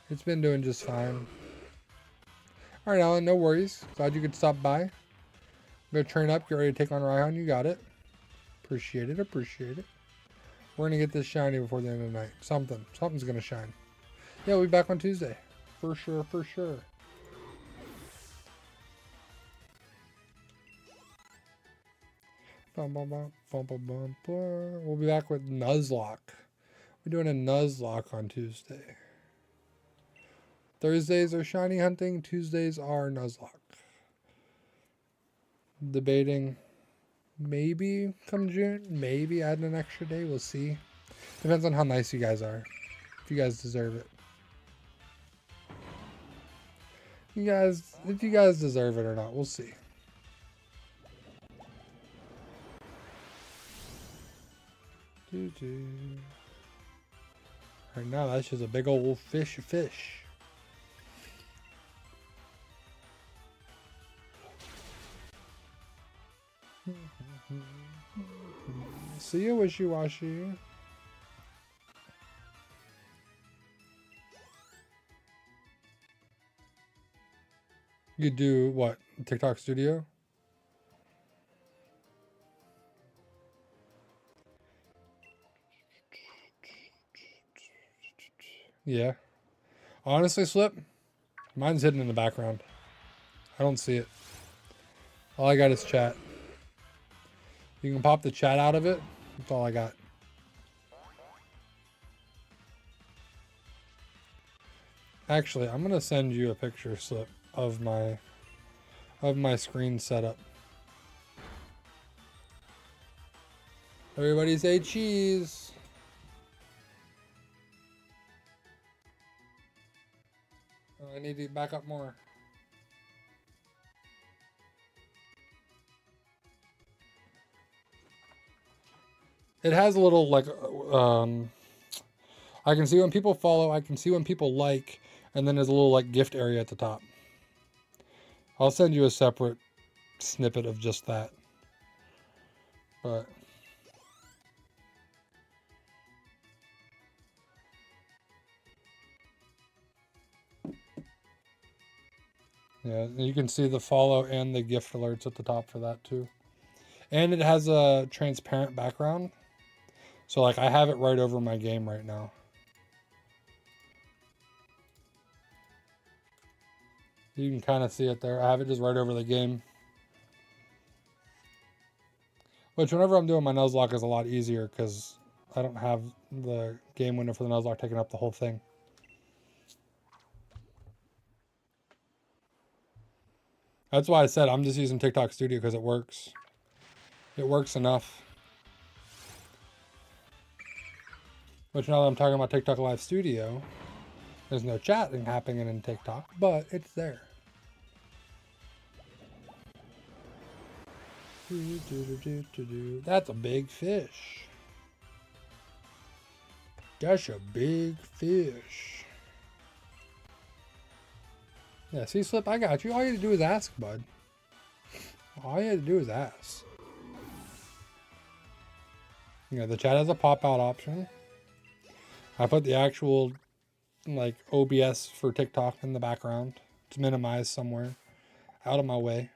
It's been doing just fine. Alright, Alan, no worries. Glad you could stop by. I'm gonna train up, get ready to take on Raihan. You got it. Appreciate it, appreciate it. We're gonna get this shiny before the end of the night. Something's gonna shine. Yeah, we'll be back on Tuesday. For sure, for sure. Bum, bum, bum, bum, bum, bum, bum. We'll be back with Nuzlocke. We're doing a Nuzlocke on Tuesday. Thursdays are shiny hunting. Tuesdays are Nuzlocke. Debating maybe come June. Maybe add an extra day. We'll see. Depends on how nice you guys are. If you guys deserve it. If you guys deserve it or not, we'll see. Right now, that's just a big old fish. See you, wishy-washy. You do what? TikTok Studio? Yeah. Honestly, Slip, mine's hidden in the background. I don't see it. All I got is chat. You can pop the chat out of it. That's all I got. Actually, I'm gonna send you a picture, Slip, of my screen setup. Everybody say cheese. Oh, I need to back up more. It has a little like I can see when people follow, I can see when people like, and then there's a little like gift area at the top. I'll send you a separate snippet of just that. But yeah, you can see the follow and the gift alerts at the top for that too. And it has a transparent background. So like I have it right over my game right now. You can kind of see it there. I have it just right over the game. Which whenever I'm doing my Nuzlocke is a lot easier because I don't have the game window for the Nuzlocke taking up the whole thing. That's why I said I'm just using TikTok Studio because it works. It works enough. Which now that I'm talking about TikTok Live Studio, there's no chatting happening in TikTok, but it's there. That's a big fish. That's a big fish. Yeah, see, Slip, I got you. All you had to do is ask, bud. All you had to do is ask. You know, the chat has a pop-out option. I put the actual, like, OBS for TikTok in the background. It's minimized somewhere. Out of my way.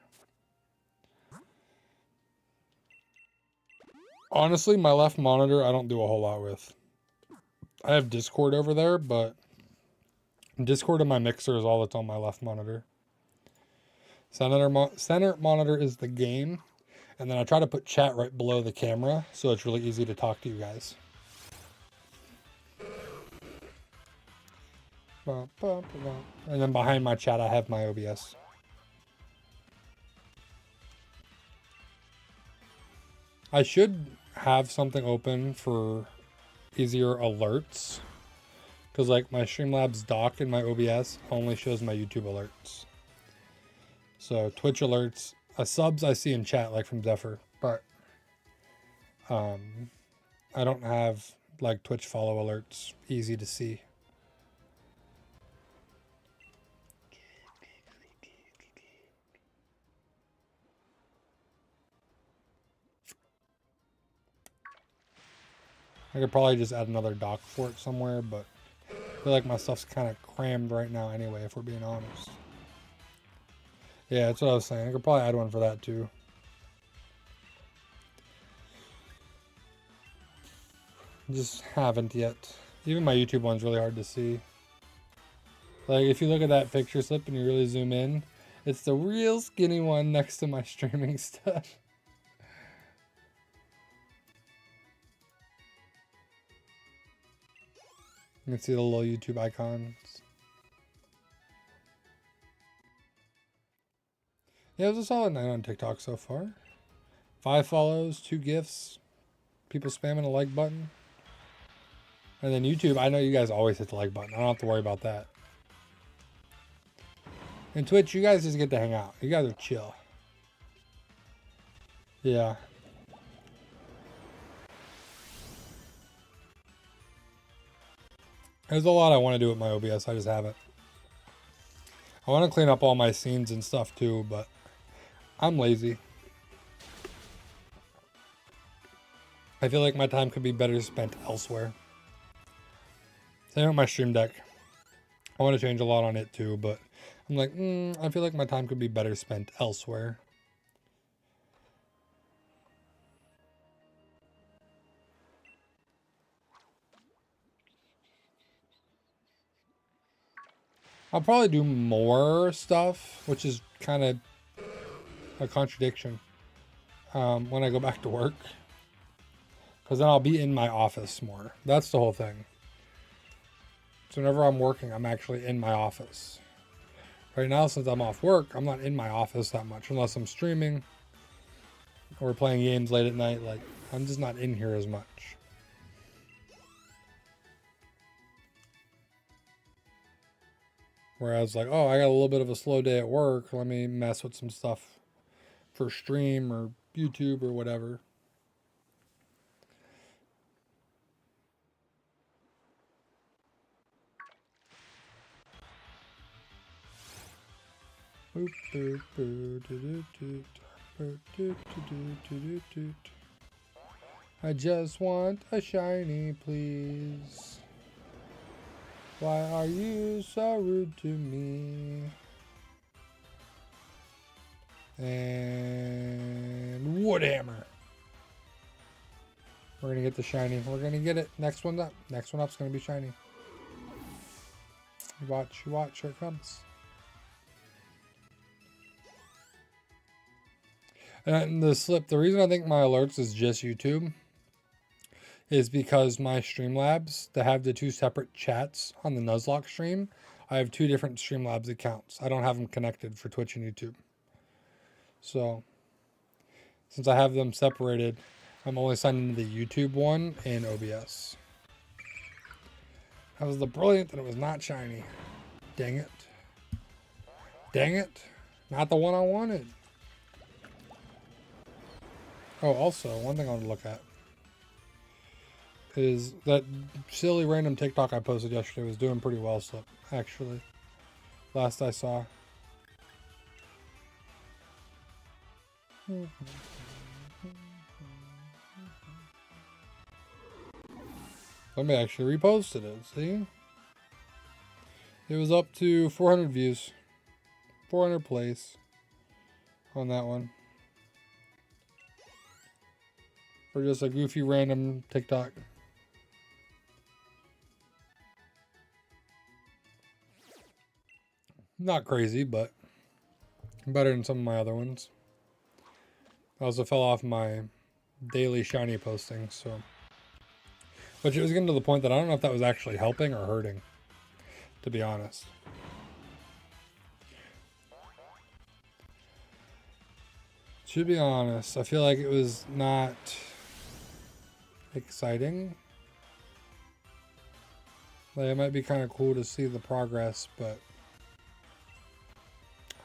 Honestly, my left monitor I don't do a whole lot with. I have Discord over there, but Discord and my mixer is all that's on my left monitor. Center monitor is the game, and then I try to put chat right below the camera, so it's really easy to talk to you guys. And then behind my chat, I have my OBS. I should have something open for easier alerts, because like my Streamlabs dock in my OBS only shows my YouTube alerts. So Twitch alerts, subs I see in chat like from Zephyr, but I don't have like Twitch follow alerts easy to see. I could probably just add another dock for it somewhere, but I feel like my stuff's kind of crammed right now anyway, if we're being honest. Yeah, that's what I was saying. I could probably add one for that too. Just haven't yet. Even my YouTube one's really hard to see. Like, if you look at that picture slip and you really zoom in, it's the real skinny one next to my streaming stuff. You can see the little YouTube icons. Yeah, it was a solid night on TikTok so far. 5 follows, 2 gifts, people spamming a like button. And then YouTube, I know you guys always hit the like button. I don't have to worry about that. And Twitch, you guys just get to hang out. You guys are chill. Yeah. There's a lot I want to do with my OBS. I just haven't. I want to clean up all my scenes and stuff too, but I'm lazy. I feel like my time could be better spent elsewhere. Same with my stream deck. I want to change a lot on it too, but I'm like, I feel like my time could be better spent elsewhere. I'll probably do more stuff, which is kind of a contradiction when I go back to work. Because then I'll be in my office more. That's the whole thing. So whenever I'm working, I'm actually in my office. Right now, since I'm off work, I'm not in my office that much. Unless I'm streaming or playing games late at night. Like, I'm just not in here as much. Whereas like, oh, I got a little bit of a slow day at work. Let me mess with some stuff for stream or YouTube or whatever. I just want a shiny, please. Why are you so rude to me? And Woodhammer. We're gonna get the shiny. We're gonna get it. Next one up. Next one up's gonna be shiny. Watch, watch, here it comes. And the slip, the reason I think my alerts is just YouTube is because my Streamlabs, to have the 2 separate chats on the Nuzlocke stream, I have 2 different Streamlabs accounts. I don't have them connected for Twitch and YouTube. So, since I have them separated, I'm only signing to the YouTube one in OBS. That was the brilliant that it was not shiny. Dang it. Dang it. Not the one I wanted. Oh, also, one thing I want to look at is that silly random TikTok I posted yesterday was doing pretty well, so actually, last I saw. Somebody actually reposted it, see? It was up to 400 views. 400 plays on that one. Or just a goofy random TikTok? Not crazy, but better than some of my other ones. I also fell off my daily shiny postings, so. Which it was getting to the point that I don't know if that was actually helping or hurting, to be honest. To be honest, I feel like it was not exciting. Like, it might be kind of cool to see the progress, but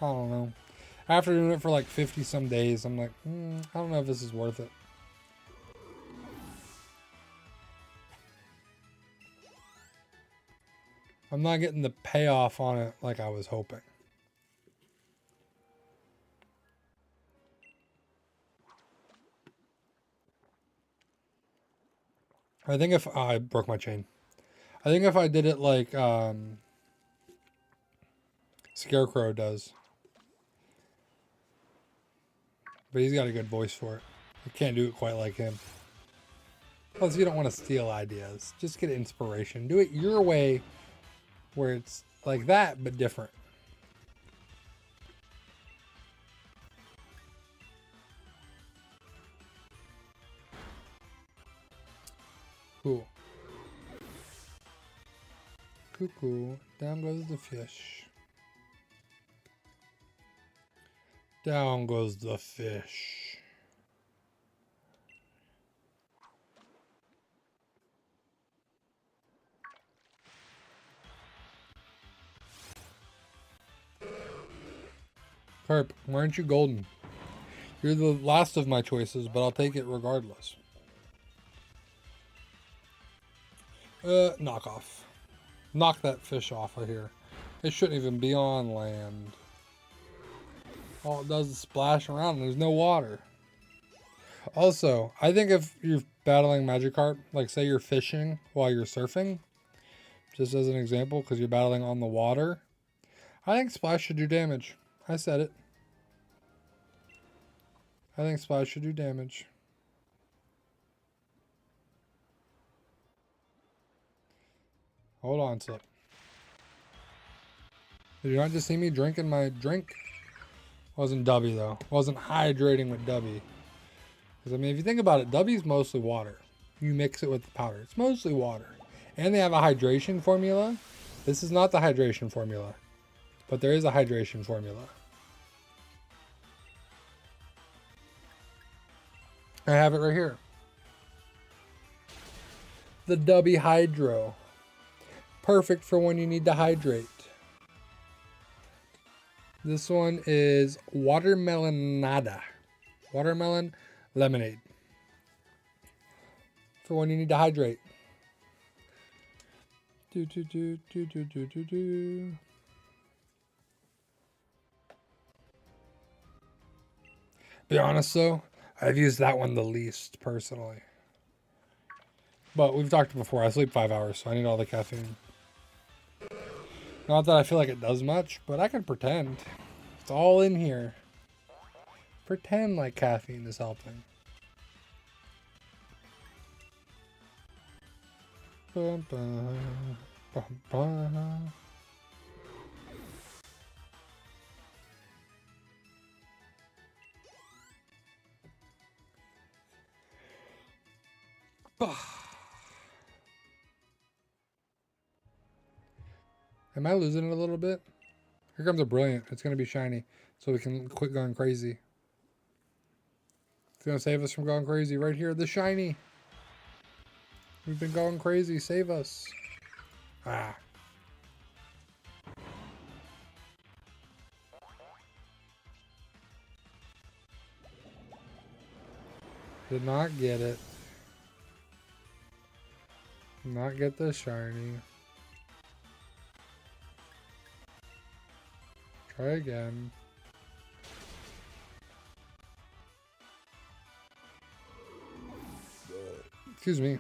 I don't know. After doing it for like 50 some days, I'm like, I don't know if this is worth it. I'm not getting the payoff on it like I was hoping. I think if I broke my chain. I think if I did it like Scarecrow does. But he's got a good voice for it. I can't do it quite like him. Plus, you don't want to steal ideas. Just get inspiration. Do it your way where it's like that, but different. Cool. Cuckoo. Down goes the fish. Down goes the fish. Carp, why aren't you golden? You're the last of my choices, but I'll take it regardless. Knock off. Knock that fish off of here. It shouldn't even be on land. All it does is splash around and there's no water. Also, I think if you're battling Magikarp, like say you're fishing while you're surfing, just as an example, because you're battling on the water, I think Splash should do damage. I said it. I think Splash should do damage. Hold on, Slip. Did you not just see me drinking my drink? Wasn't Dubby, though. Wasn't hydrating with Dubby. Because, I mean, if you think about it, Dubby's mostly water. You mix it with the powder. It's mostly water. And they have a hydration formula. This is not the hydration formula. But there is a hydration formula. I have it right here. The Dubby Hydro. Perfect for when you need to hydrate. This one is Watermelonada. Watermelon lemonade. For when you need to hydrate. Do do do do do do do do. Be honest though, I've used that one the least personally. But we've talked before, I sleep 5 hours, so I need all the caffeine. Not that I feel like it does much, but I can pretend. It's all in here. Pretend like caffeine is helping. Bum, bum, bum, bum. Am I losing it a little bit? Here comes a brilliant. It's going to be shiny, so we can quit going crazy. It's going to save us from going crazy. Right here, the shiny. We've been going crazy. Save us. Ah. Did not get it. Did not get the shiny. Try again. Excuse me.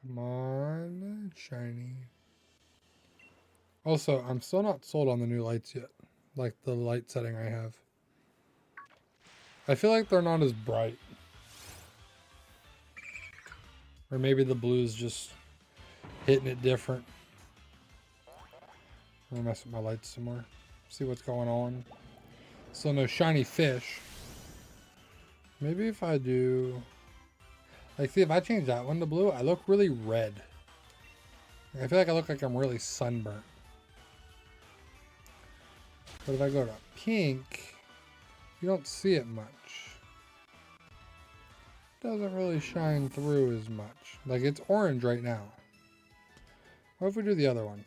Come on, shiny. Also, I'm still not sold on the new lights yet. Like the light setting I have. I feel like they're not as bright. Or maybe the blue's just hitting it different. I'm gonna mess with my lights some more. See what's going on. Still no shiny fish. Maybe if I do... Like, see, if I change that one to blue, I look really red. I feel like I look like I'm really sunburnt. But if I go to pink, you don't see it much. Doesn't really shine through as much. Like, it's orange right now. What if we do the other one?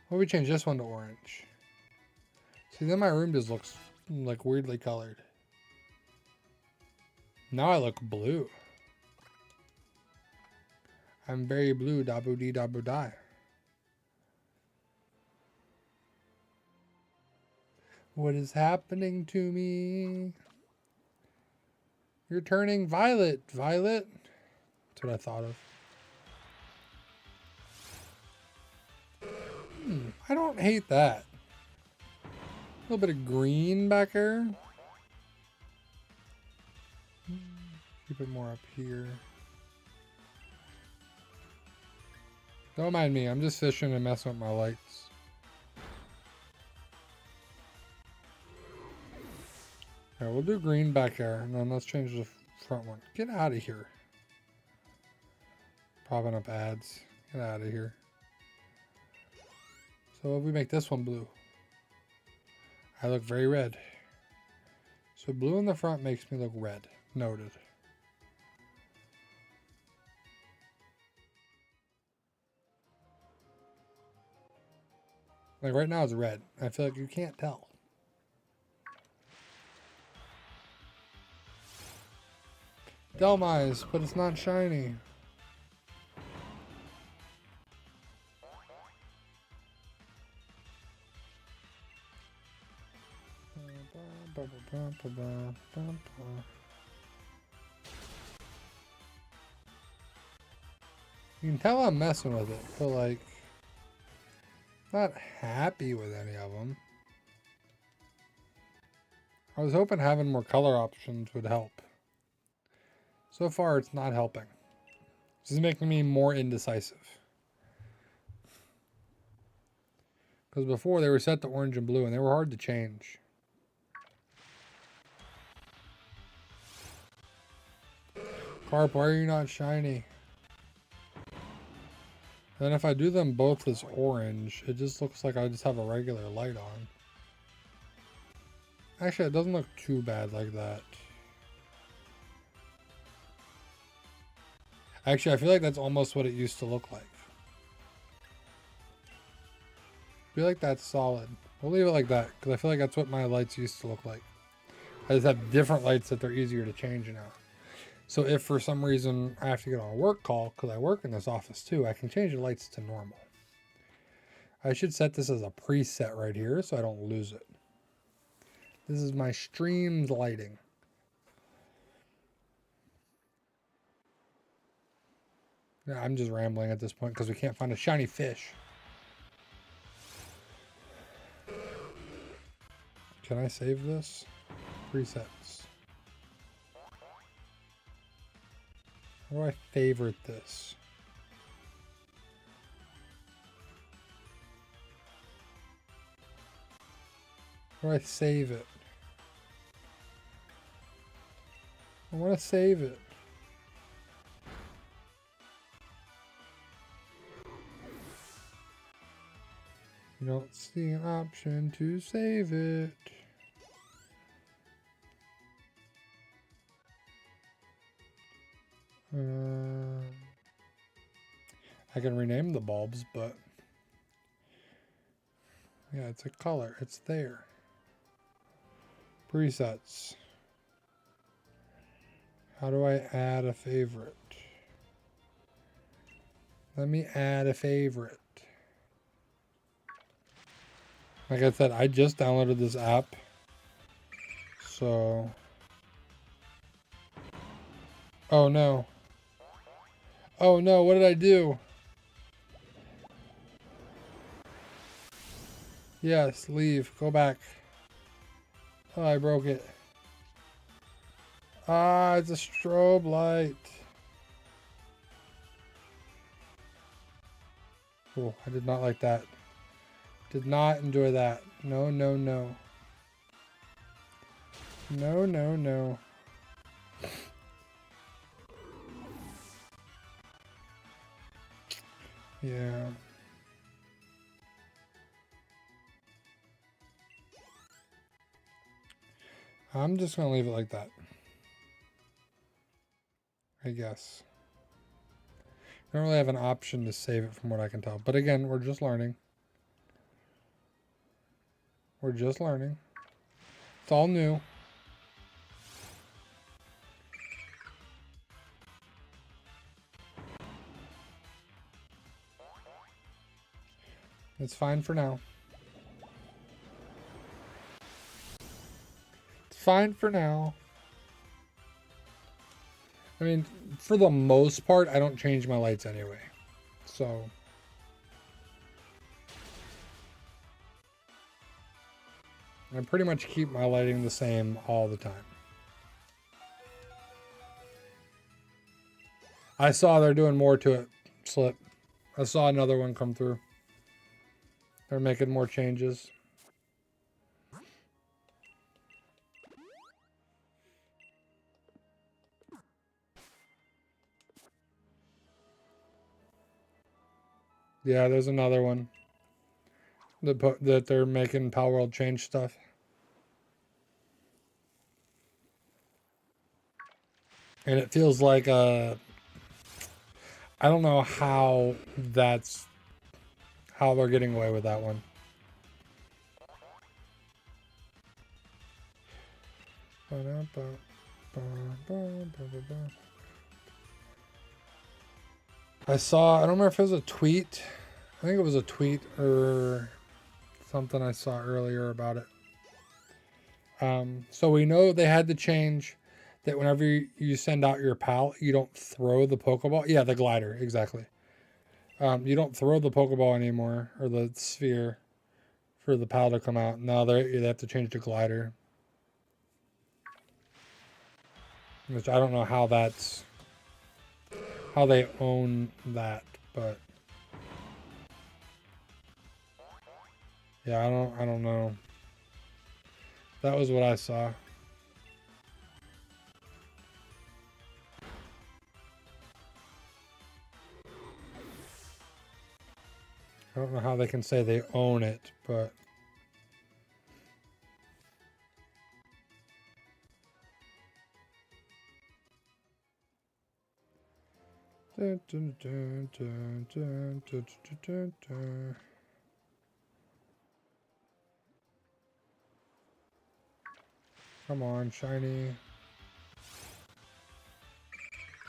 What if we change this one to orange? See, then my room just looks like weirdly colored. Now I look blue. I'm very blue, dabu dee dabu die. What is happening to me? You're turning violet, Violet. That's what I thought of. I don't hate that. A little bit of green back here. Keep it more up here. Don't mind me, I'm just fishing and messing with my lights. Alright, we'll do green back here, and then let's change the front one. Get out of here. Popping up ads. Get out of here. So if we make this one blue, I look very red. So blue in the front makes me look red. Noted. Like right now it's red. I feel like you can't tell. Delmise, but it's not shiny. You can tell I'm messing with it, but like, not happy with any of them. I was hoping having more color options would help. So far, it's not helping. This is making me more indecisive. Because before, they were set to orange and blue, and they were hard to change. Carp, why are you not shiny? Then if I do them both as orange, it just looks like I just have a regular light on. Actually, it doesn't look too bad like that. Actually, I feel like that's almost what it used to look like. I feel like that's solid. We'll leave it like that, because I feel like that's what my lights used to look like. I just have different lights that they're easier to change now. So if for some reason I have to get on a work call, because I work in this office too, I can change the lights to normal. I should set this as a preset right here so I don't lose it. This is my streamed lighting. Yeah, I'm just rambling at this point because we can't find a shiny fish. Can I save this? Presets. How do I favorite this? How do I save it? I want to save it. You don't see an option to save it. I can rename the bulbs, but yeah, it's a color. It's there. Presets. How do I add a favorite? Let me add a favorite. Like I said, I just downloaded this app. So. Oh no. Oh no, what did I do? Yes, leave. Go back. Oh, I broke it. Ah, it's a strobe light. Oh, I did not like that. Did not enjoy that. No, no, no. No, no, no. Yeah. I'm just going to leave it like that. I guess. I don't really have an option to save it from what I can tell. But again, we're just learning. We're just learning. It's all new. It's fine for now. It's fine for now. I mean, for the most part, I don't change my lights anyway. So... I pretty much keep my lighting the same all the time. I saw they're doing more to it, Slip. I saw another one come through. They're making more changes. Yeah, there's another one. That they're making Pal World change stuff. And it feels like I don't know how they're getting away with that one. I don't remember if it was a tweet. I think it was a tweet or something I saw earlier about it. So we know they had to change that whenever you send out your pal, you don't throw the Pokeball. Yeah, the glider, exactly. You don't throw the Pokeball anymore, or the sphere, for the pal to come out. Now they have to change to glider. Which I don't know how they own that, but yeah, I don't know. That was what I saw. I don't know how they can say they own it, but come on, shiny.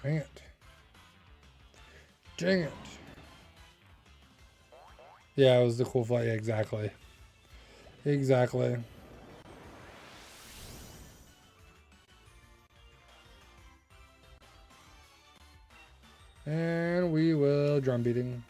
Dang it. Dang it. Yeah, it was the cool flight. Yeah, exactly. Exactly. And we will drum beating.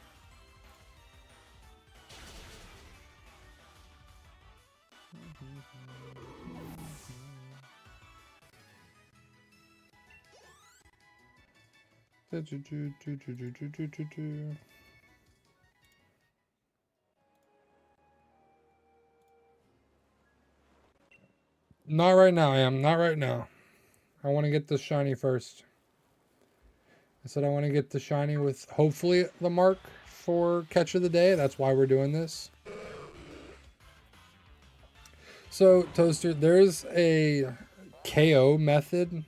Not right now, I am. Not right now. I want to get the shiny first. I said I want to get the shiny with hopefully the mark for catch of the day. That's why we're doing this. So, Toaster, there's a KO method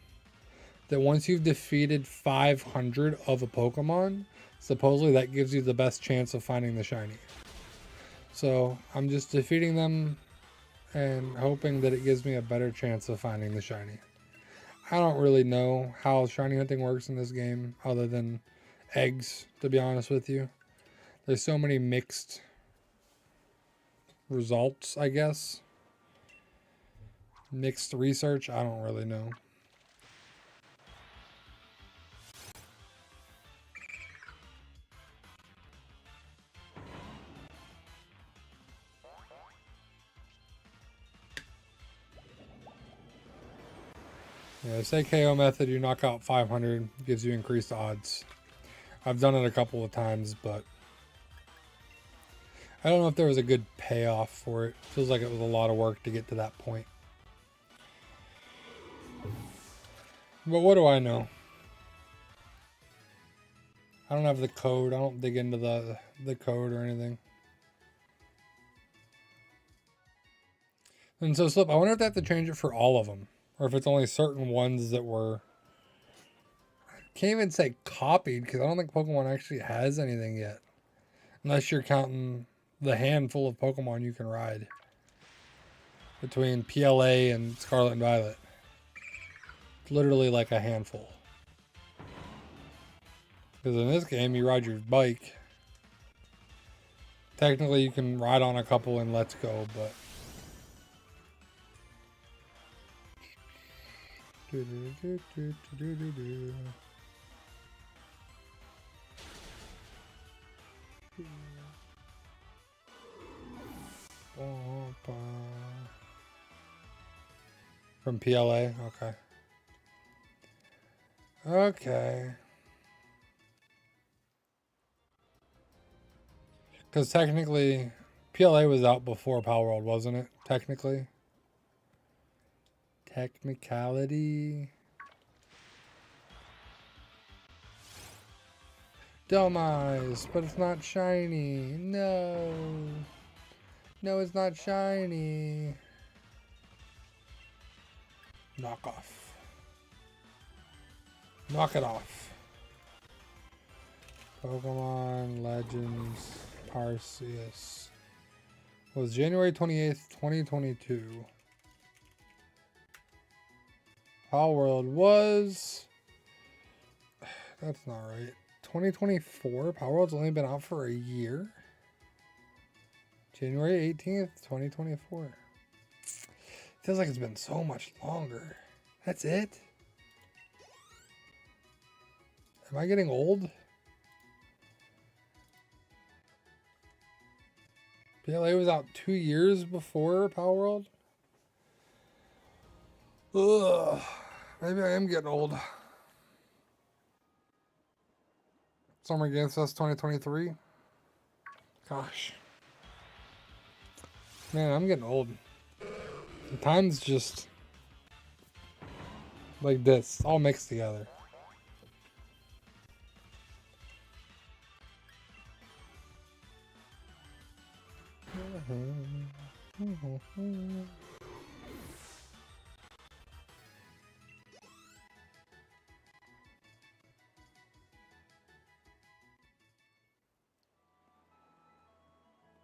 that once you've defeated 500 of a Pokemon, supposedly that gives you the best chance of finding the shiny. So, I'm just defeating them and hoping that it gives me a better chance of finding the shiny. I don't really know how shiny hunting works in this game other than eggs, to be honest with you. There's so many mixed results, I guess. Mixed research, I don't really know. Yeah, say KO method, you knock out 500, gives you increased odds. I've done it a couple of times, but I don't know if there was a good payoff for it. Feels like it was a lot of work to get to that point. But what do I know? I don't have the code. I don't dig into the code or anything. And so, Slip, I wonder if they have to change it for all of them. Or if it's only certain ones that were... I can't even say copied, because I don't think Pokemon actually has anything yet. Unless you're counting the handful of Pokemon you can ride. Between PLA and Scarlet and Violet. It's literally like a handful. Because in this game, you ride your bike. Technically, you can ride on a couple in Let's Go, but... From PLA? Okay. Okay. Because technically, PLA was out before Palworld, wasn't it? Technically. Technicality. Dumb-eyes, but it's not shiny. No. No, it's not shiny. Knock off. Knock it off. Pokemon Legends Arceus. Was January 28th, 2022. Palworld was... That's not right. 2024? Palworld's only been out for a year? January 18th, 2024. Feels like it's been so much longer. That's it? Am I getting old? PLA was out 2 years before Palworld? Ugh. Maybe I am getting old. Summer Game Fest 2023? Gosh. Man, I'm getting old. The time's just like this, all mixed together.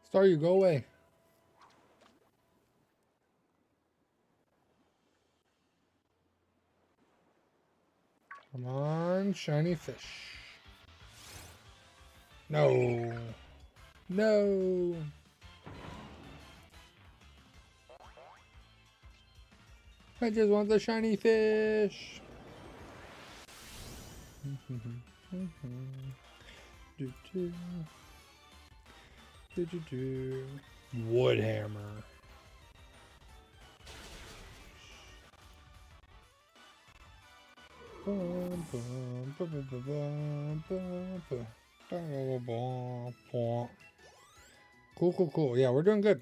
Star, you go away. Come on, shiny fish. No. No. I just want the shiny fish. Woodhammer. Cool. Yeah, we're doing good.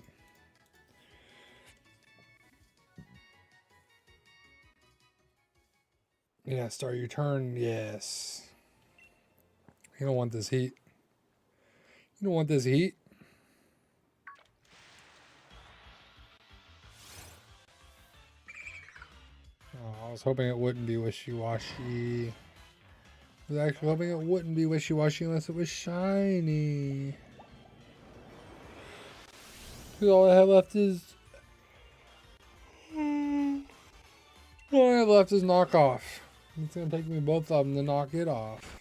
Yeah, start your turn. Yes. You don't want this heat. You don't want this heat. Oh, I was hoping it wouldn't be wishy-washy. I was actually hoping it wouldn't be wishy-washy unless it was shiny. Because all I have left is... All I have left is knockoff. It's going to take me both of them to knock it off.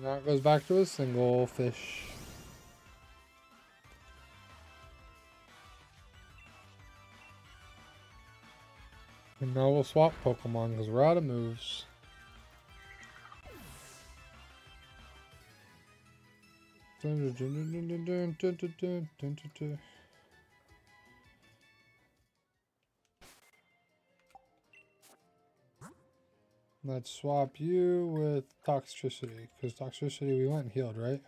Now it goes back to a single fish. And now we'll swap Pokemon because we're out of moves. Let's swap you with toxicity, because toxicity we went and healed, right?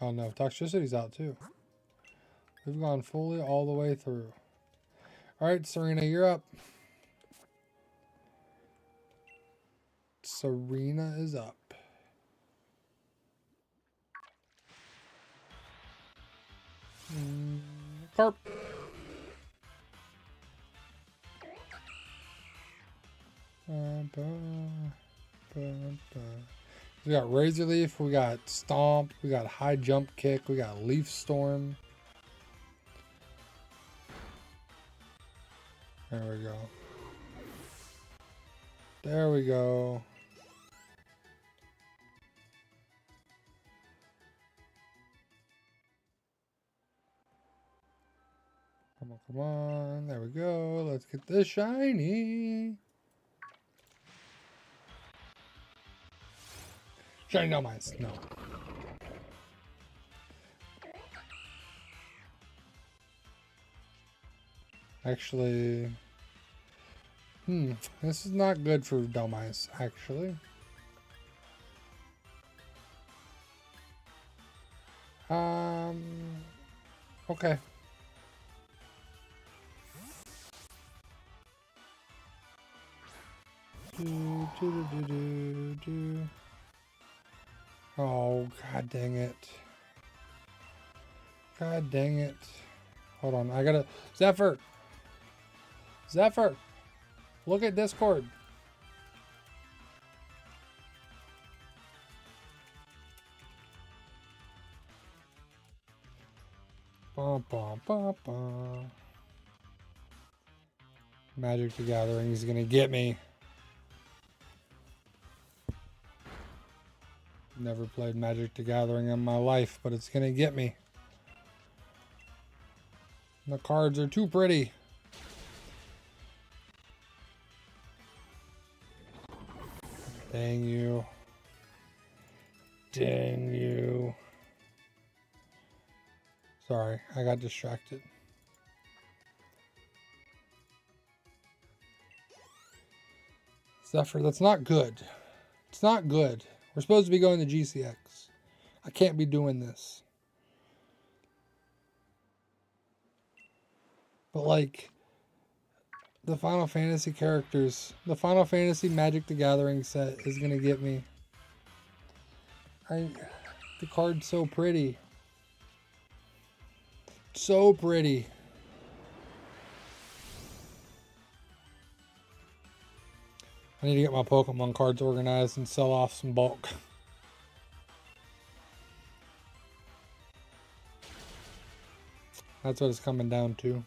Oh no, toxicity's out too. We've gone fully all the way through. Alright, Serena, you're up. Serena is up. Carp. We got Razor Leaf, we got Stomp, we got High Jump Kick, we got Leaf Storm. There we go. There we go. Come on, come on. There we go. Let's get this shiny. Shiny no mines. No. Actually, this is not good for Domice, actually. Okay. Oh, god dang it. God dang it. Hold on, I gotta... Zephyr! Zephyr! Look at Discord. Bum, bum, bum, bum. Magic the Gathering is gonna get me. Never played Magic the Gathering in my life, but it's gonna get me. The cards are too pretty. Dang you. Dang you. Sorry, I got distracted. Zephyr, that's not good. It's not good. We're supposed to be going to GCX. I can't be doing this. But like, the Final Fantasy characters, the Final Fantasy Magic the Gathering set is gonna get me. The card's so pretty. So pretty. I need to get my Pokemon cards organized and sell off some bulk. That's what it's coming down to.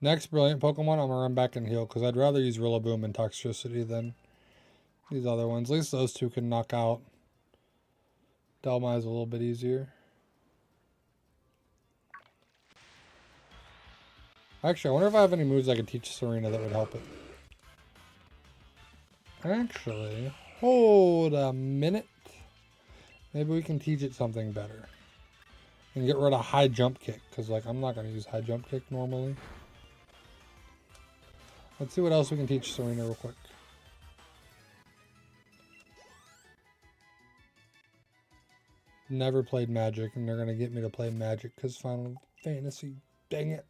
Next brilliant Pokemon, I'm going to run back and heal because I'd rather use Rillaboom and Toxicity than these other ones. At least those two can knock out Dhelmise a little bit easier. Actually, I wonder if I have any moves I could teach Serena that would help it. Actually, hold a minute. Maybe we can teach it something better. And get rid of High Jump Kick, because like I'm not going to use High Jump Kick normally. Let's see what else we can teach Serena real quick. Never played Magic, and they're going to get me to play Magic because Final Fantasy, dang it.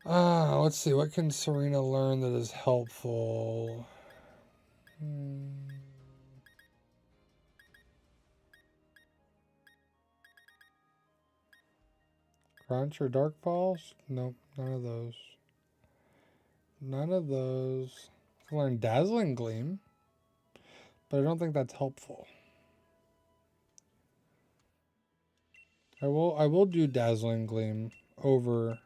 Let's see, what can Serena learn that is helpful? Crunch or Dark Falls? Nope, none of those. None of those. I can learn Dazzling Gleam, but I don't think that's helpful. I will do Dazzling Gleam over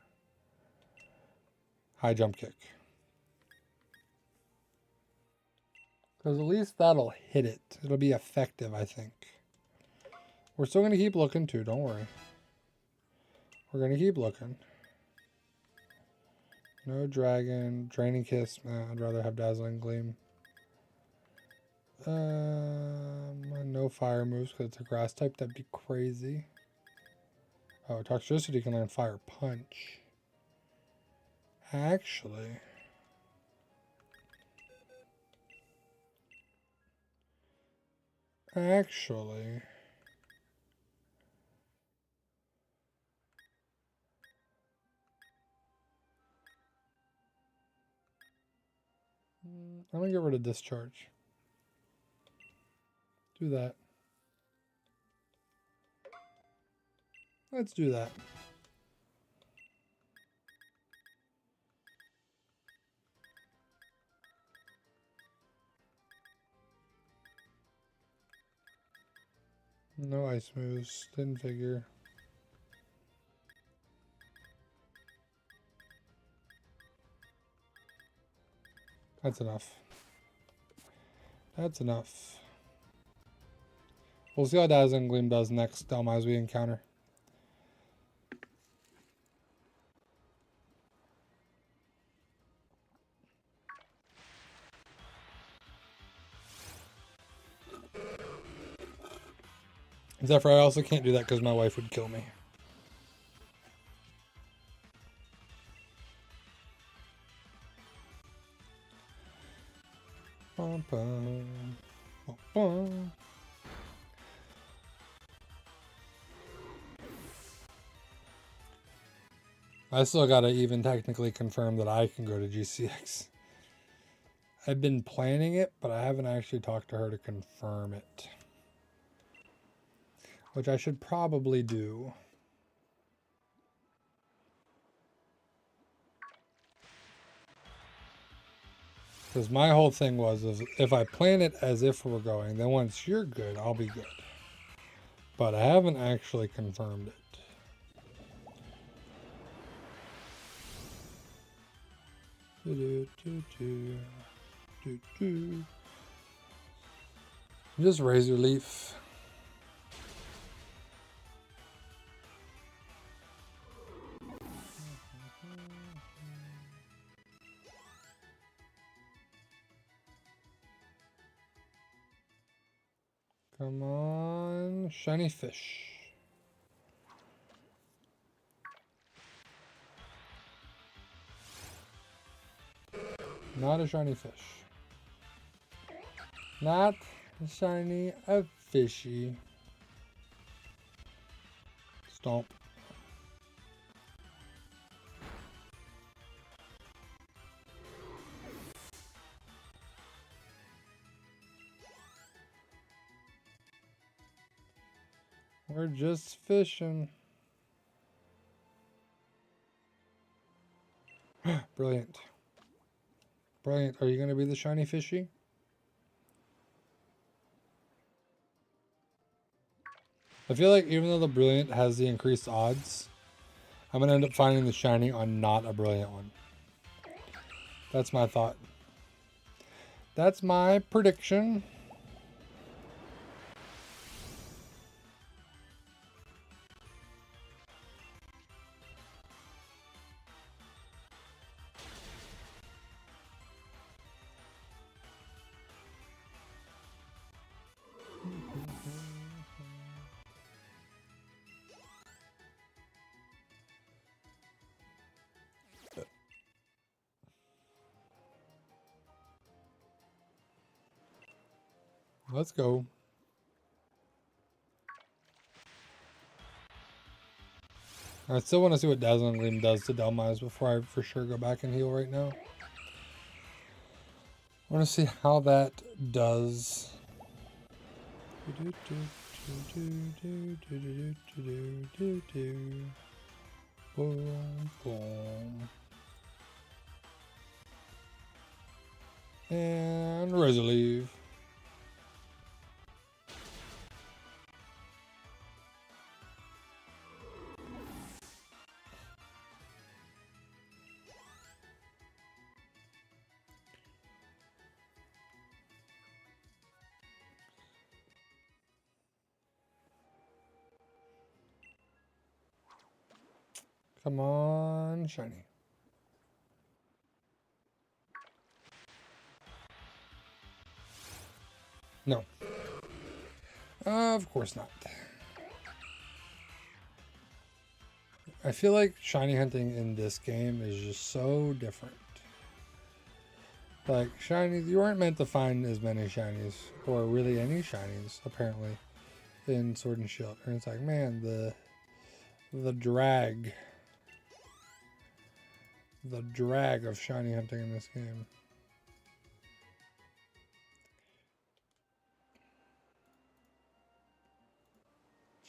High Jump Kick. Because at least that'll hit it. It'll be effective, I think. We're still going to keep looking too, don't worry. We're gonna keep looking. No dragon. Draining Kiss. I'd rather have Dazzling Gleam. No fire moves because it's a grass type. That'd be crazy. Oh, Toxicity can learn Fire Punch. Actually. I'm gonna get rid of Discharge. Do that. Let's do that. No ice moves. Didn't figure. That's enough. That's enough. We'll see how Dazzling Gleam does next as we encounter. Except for I also can't do that because my wife would kill me. Bum, bum, bum, bum. I still gotta even technically confirm that I can go to GCX. I've been planning it, but I haven't actually talked to her to confirm it. Which I should probably do. Because my whole thing was, if I plan it as if we're going, then once you're good, I'll be good. But I haven't actually confirmed it. Just Razor Leaf. Come on, shiny fish. Not a shiny fish. Not a shiny, a fishy. Stomp. We're just fishing. Brilliant. Brilliant. Are you going to be the shiny fishy? I feel like even though the brilliant has the increased odds, I'm going to end up finding the shiny on not a brilliant one. That's my thought. That's my prediction. Let's go. I still want to see what Dazzling Gleam does to Delmize before I for sure go back and heal right now. I want to see how that does. Boom, boom. And Razor Leaf. Come on, shiny. No. Of course not. I feel like shiny hunting in this game is just so different. Like, shinies, you weren't meant to find as many shinies, or really any shinies, apparently, in Sword and Shield. And it's like, man, the drag of shiny hunting in this game.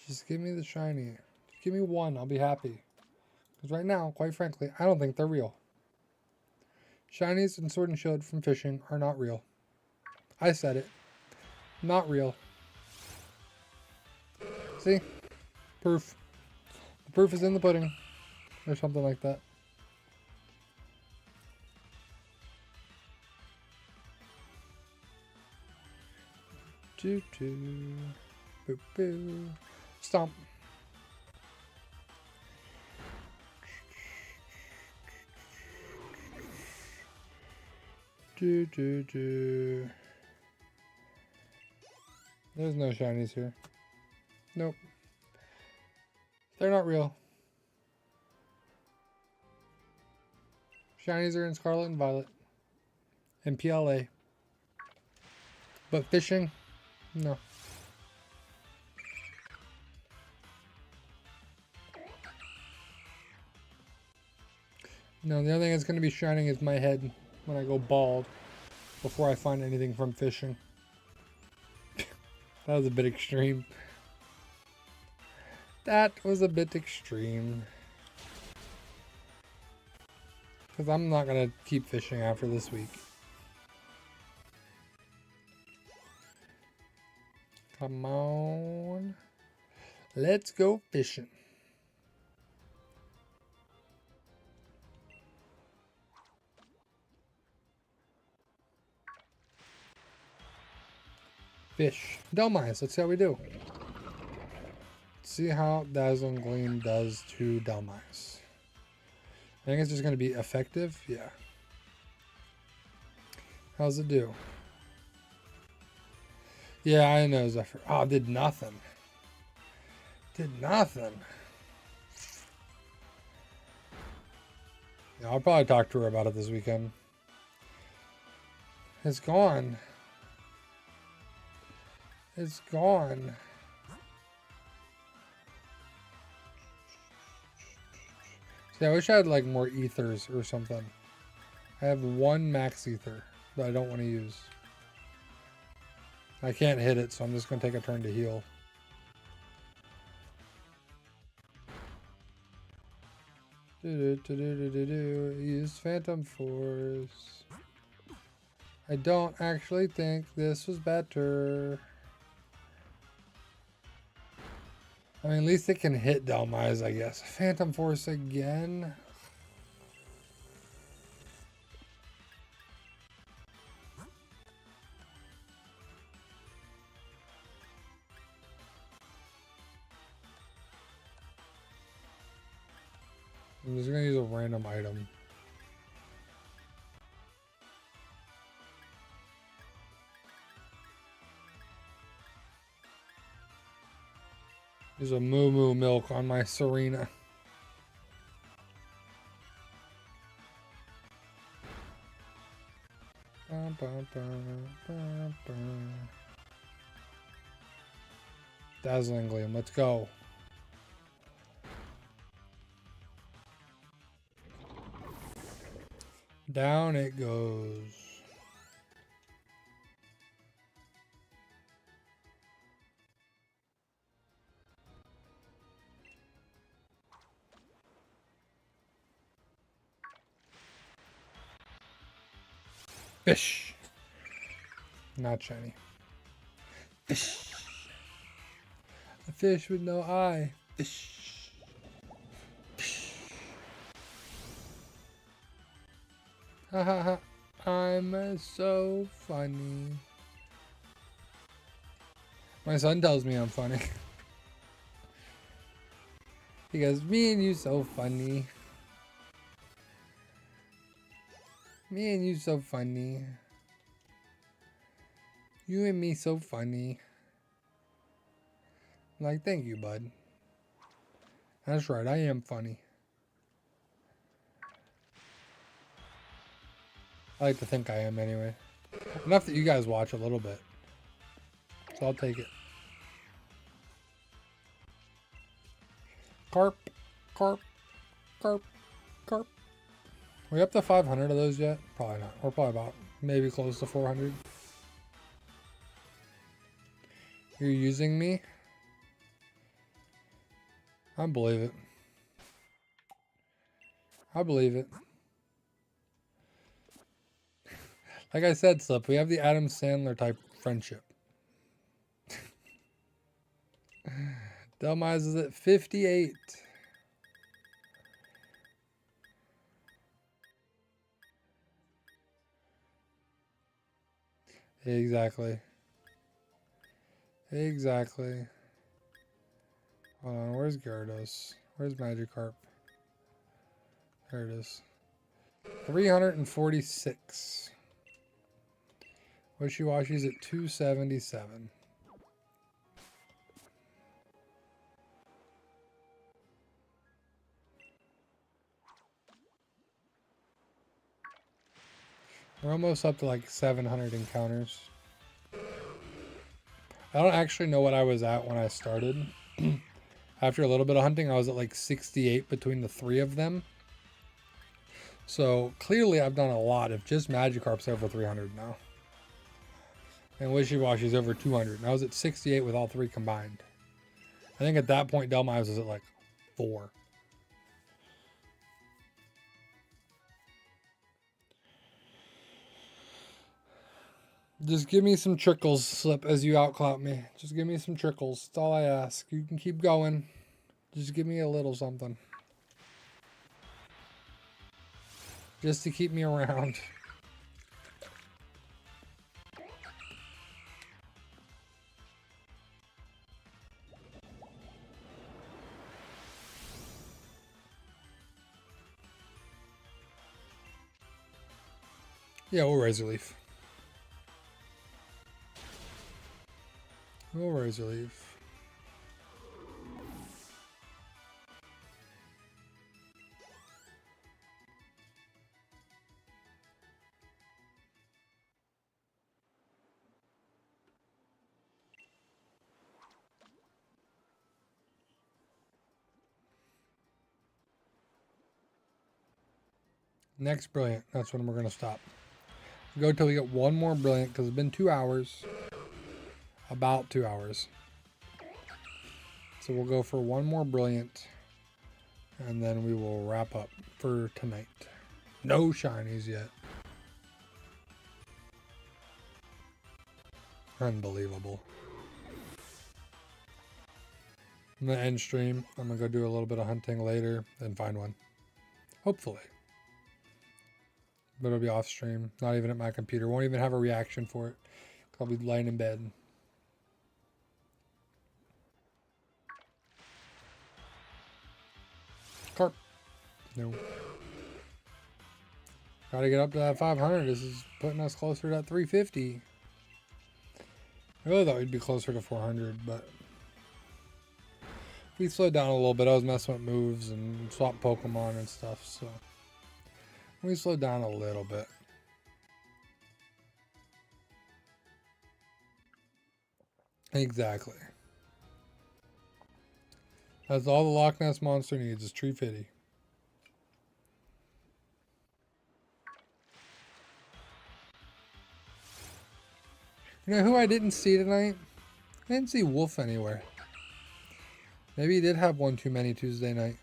Just give me the shiny. Just give me one, I'll be happy. Because right now, quite frankly, I don't think they're real. Shinies and Sword and Shield from fishing are not real. I said it. Not real. See? Proof. The proof is in the pudding. Or something like that. Choo choo. Boo boo. Stomp. Choo choo choo. There's no shinies here. Nope. They're not real. Shinies are in Scarlet and Violet. And PLA. But fishing? No. No, the only thing that's going to be shining is my head when I go bald before I find anything from fishing. That was a bit extreme. That was a bit extreme. Because I'm not going to keep fishing after this week. Come on. Let's go fishing. Fish. Delmise. Let's see how we do. See how Dazzling Gleam does to Delmise. I think it's just going to be effective. Yeah. How's it do? Yeah, I know Zephyr. Oh, did nothing. Did nothing. Yeah, I'll probably talk to her about it this weekend. It's gone. It's gone. See, I wish I had like more ethers or something. I have one max ether that I don't want to use. I can't hit it, so I'm just going to take a turn to heal. Use Phantom Force. I don't actually think this was better. I mean, at least it can hit Delmise, I guess. Phantom Force again. I'm just going to use a random item. Use a Moo Moo Milk on my Serena. Dazzling Gleam, let's go. Down it goes. Fish. Not shiny. Fish. A fish with no eye. Fish. Fish. Ha ha ha. I'm so funny. My son tells me I'm funny. He goes, me and you so funny. Me and you so funny. You and me so funny. I'm like, thank you, bud. That's right, I am funny. I like to think I am anyway. Enough that you guys watch a little bit. So I'll take it. Carp, carp, carp, carp. Are we up to 500 of those yet? Probably not. We're probably about maybe close to 400. You're using me? I believe it. I believe it. Like I said, Slip, we have the Adam Sandler type friendship. Delmize is at 58. Exactly. Exactly. Hold on, where's Gyarados? Where's Magikarp? There it is. 346. Wishy-Washy's at 277. We're almost up to like 700 encounters. I don't actually know what I was at when I started. After a little bit of hunting, I was at like 68 between the three of them. So clearly I've done a lot. If just Magikarp's over 300 now. And Wishy-Washy's over 200. And I was at 68 with all three combined. I think at that point Delmize was at like 4. Just give me some trickles, Slip, as you outclout me. Just give me some trickles. That's all I ask. You can keep going. Just give me a little something. Just to keep me around. Yeah, we'll Razor Leaf. We'll Razor Leaf. Next Brilliant. That's when we're going to stop. Go till we get one more Brilliant because it's been 2 hours. About 2 hours. So we'll go for one more Brilliant. And then we will wrap up for tonight. No Shinies yet. Unbelievable. I'm going to end stream. I'm going to go do a little bit of hunting later and find one. Hopefully. But it'll be off stream. Not even at my computer. Won't even have a reaction for it. I'll be laying in bed. Carp. No. Gotta get up to that 500. This is putting us closer to that 350. I really thought we'd be closer to 400, but we slowed down a little bit. I was messing with moves and swap Pokemon and stuff, so we slowed down a little bit. Exactly. That's all the Loch Ness Monster needs is Tree Fitty. You know who I didn't see tonight? I didn't see Wolf anywhere. Maybe he did have one too many Tuesday night.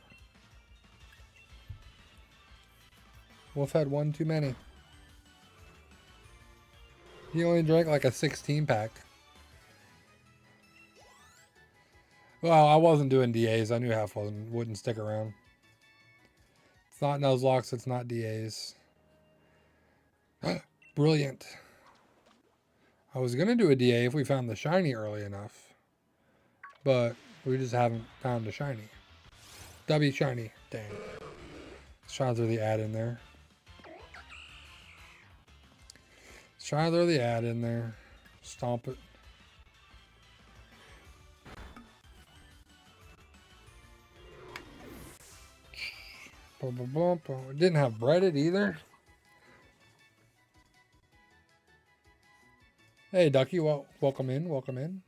Wolf had one too many. He only drank like a 16 pack. Well, I wasn't doing DAs. I knew half wouldn't stick around. It's not Nuzlocke, it's not DAs. Brilliant. I was going to do a DA if we found the shiny early enough. But we just haven't found a shiny. W shiny. Dang. Let's try to throw the ad in there. Let's try to throw the ad in there. Stomp it. It didn't have breaded either. Hey, Ducky, welcome in, welcome in.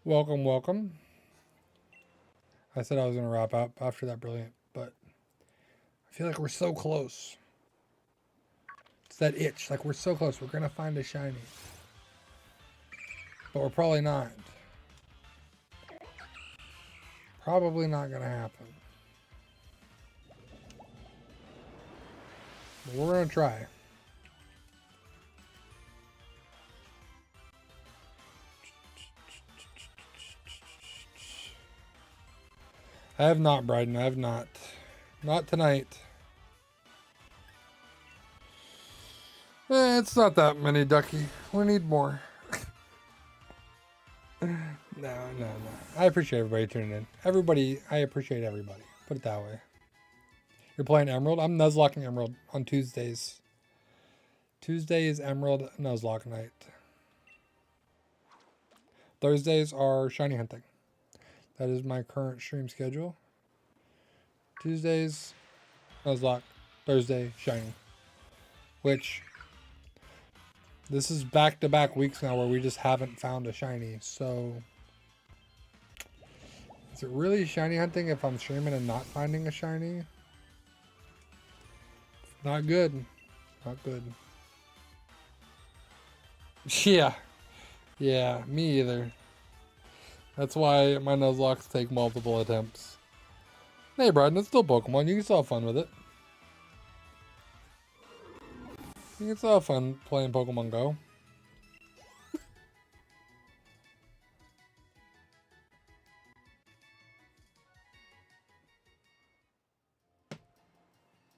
Welcome, welcome. I said I was going to wrap up after that brilliant, but I feel like we're so close. It's that itch, like we're so close. We're going to find a shiny. But we're probably not. Probably not going to happen. But we're going to try. I have not, Bryden. I have not. Not tonight. It's not that many, Ducky. We need more. No. I appreciate everybody tuning in. Everybody, I appreciate everybody. Put it that way. You're playing Emerald? I'm Nuzlocking Emerald on Tuesdays. Tuesday is Emerald Nuzlocke night. Thursdays are shiny hunting. That is my current stream schedule. Tuesdays, Nuzlocke. Thursday, shiny. Which, this is back-to-back weeks now where we just haven't found a shiny. So, is it really shiny hunting if I'm streaming and not finding a shiny? Not good. Not good. Yeah, me either. That's why my Nuzlocks take multiple attempts. Hey, Bryden, it's still Pokemon. You can still have fun with it. You can still have fun playing Pokemon Go.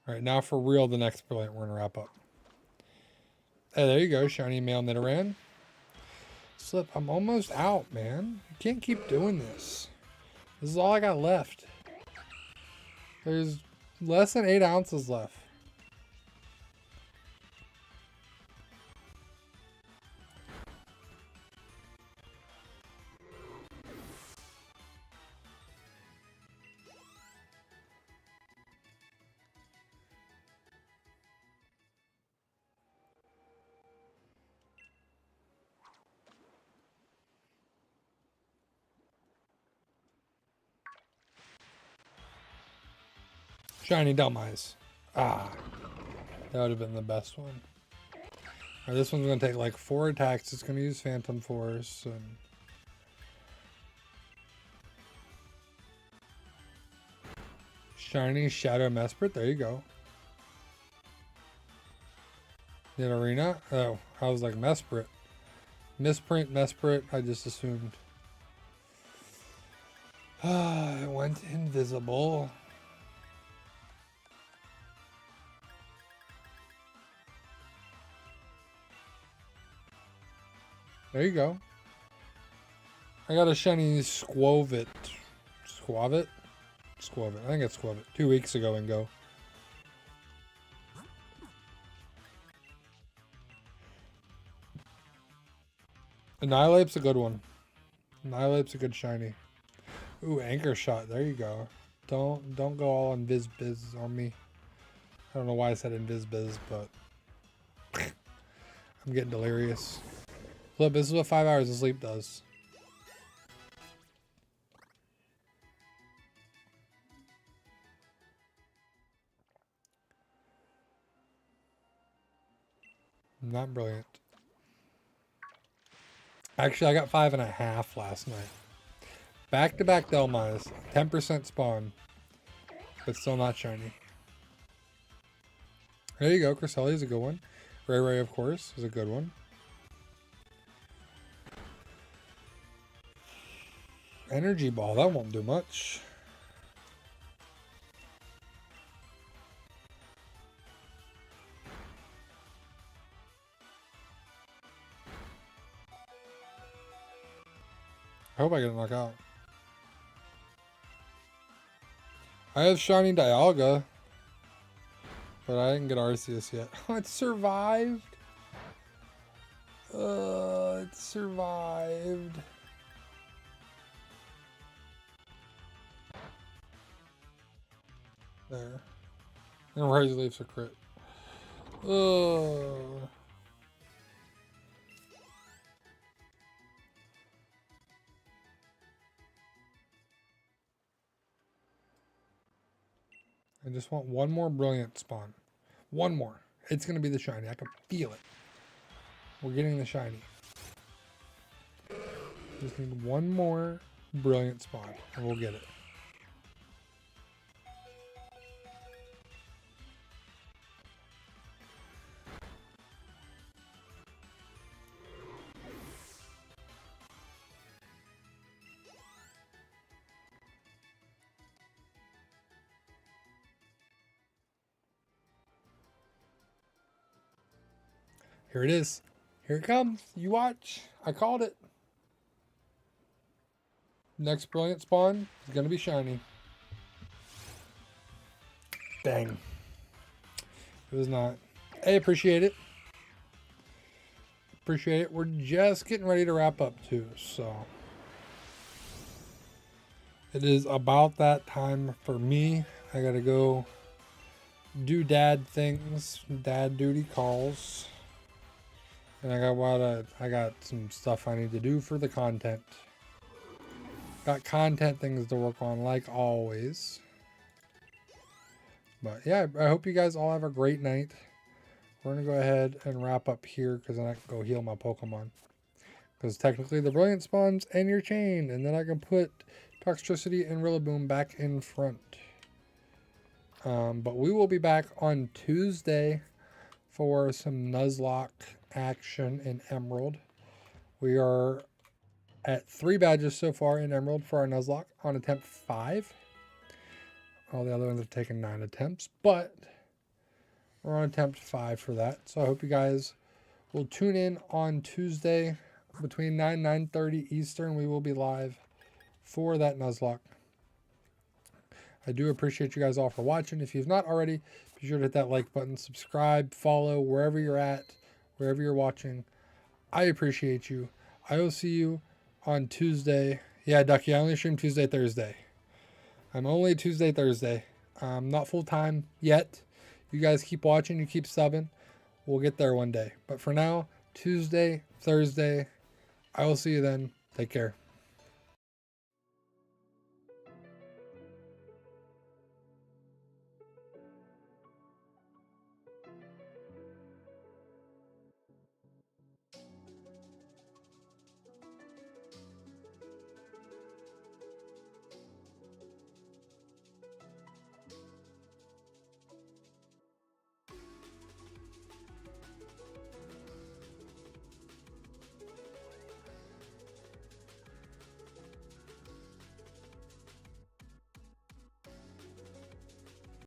Alright, now for real, the next brilliant we're going to wrap up. Hey, there you go. Shiny Male Nidoran. Slip, I'm almost out, man. You can't keep doing this. This is all I got left. There's less than 8 ounces left. Shiny Dumb Eyes. Ah, that would have been the best one. Right, this one's going to take like 4 attacks. It's going to use Phantom Force. And Shiny Shadow Mesprit. There you go. Nidorina. Oh, I was like Mesprit. Misprint, Mesprit. I just assumed. It went invisible. There you go. I got a shiny Squovit. Squavit? Squavit. I think it's Squavit. 2 weeks ago and go. Annihilate's a good one. Annihilate's a good shiny. Ooh, Anchor Shot. There you go. Don't go all Invis Biz on me. I don't know why I said Invis Biz, but I'm getting delirious. Look, this is what 5 hours of sleep does. Not brilliant. Actually, I got 5.5 last night. Back-to-back Delmize. 10% spawn. But still not shiny. There you go. Cresselia is a good one. Ray, of course, is a good one. Energy Ball. That won't do much. I hope I get a knockout. I have Shiny Dialga, but I didn't get Arceus yet. Oh, it survived. It survived. There. And Rise Leaf's a crit. Oh. I just want one more brilliant spawn. One more. It's going to be the shiny. I can feel it. We're getting the shiny. Just need one more brilliant spawn and we'll get it. Here it is. Here it comes. You watch. I called it. Next brilliant spawn is going to be shiny. Dang. It was not. I appreciate it. Appreciate it. We're just getting ready to wrap up too, so it is about that time for me. I gotta go do dad things, dad duty calls. And I got some stuff I need to do for the content. Got content things to work on like always. But yeah, I hope you guys all have a great night. We're going to go ahead and wrap up here because then I can go heal my Pokemon. Because technically the Brilliant spawns and your chain. And then I can put Toxtricity and Rillaboom back in front. But we will be back on Tuesday for some Nuzlocke action in Emerald. We are at 3 badges so far in Emerald for our Nuzlocke on attempt 5. All the other ones have taken 9 attempts, but we're on attempt 5 for that. So I hope you guys will tune in on Tuesday between 9 and 9:30 Eastern. We will be live for that Nuzlocke. I do appreciate you guys all for watching. If you've not already, be sure to hit that like button, subscribe, follow, wherever you're at, wherever you're watching. I appreciate you. I will see you on Tuesday. Yeah, Ducky, I only stream Tuesday, Thursday. I'm only Tuesday, Thursday. Not full-time yet. You guys keep watching, you keep subbing. We'll get there one day. But for now, Tuesday, Thursday. I will see you then. Take care.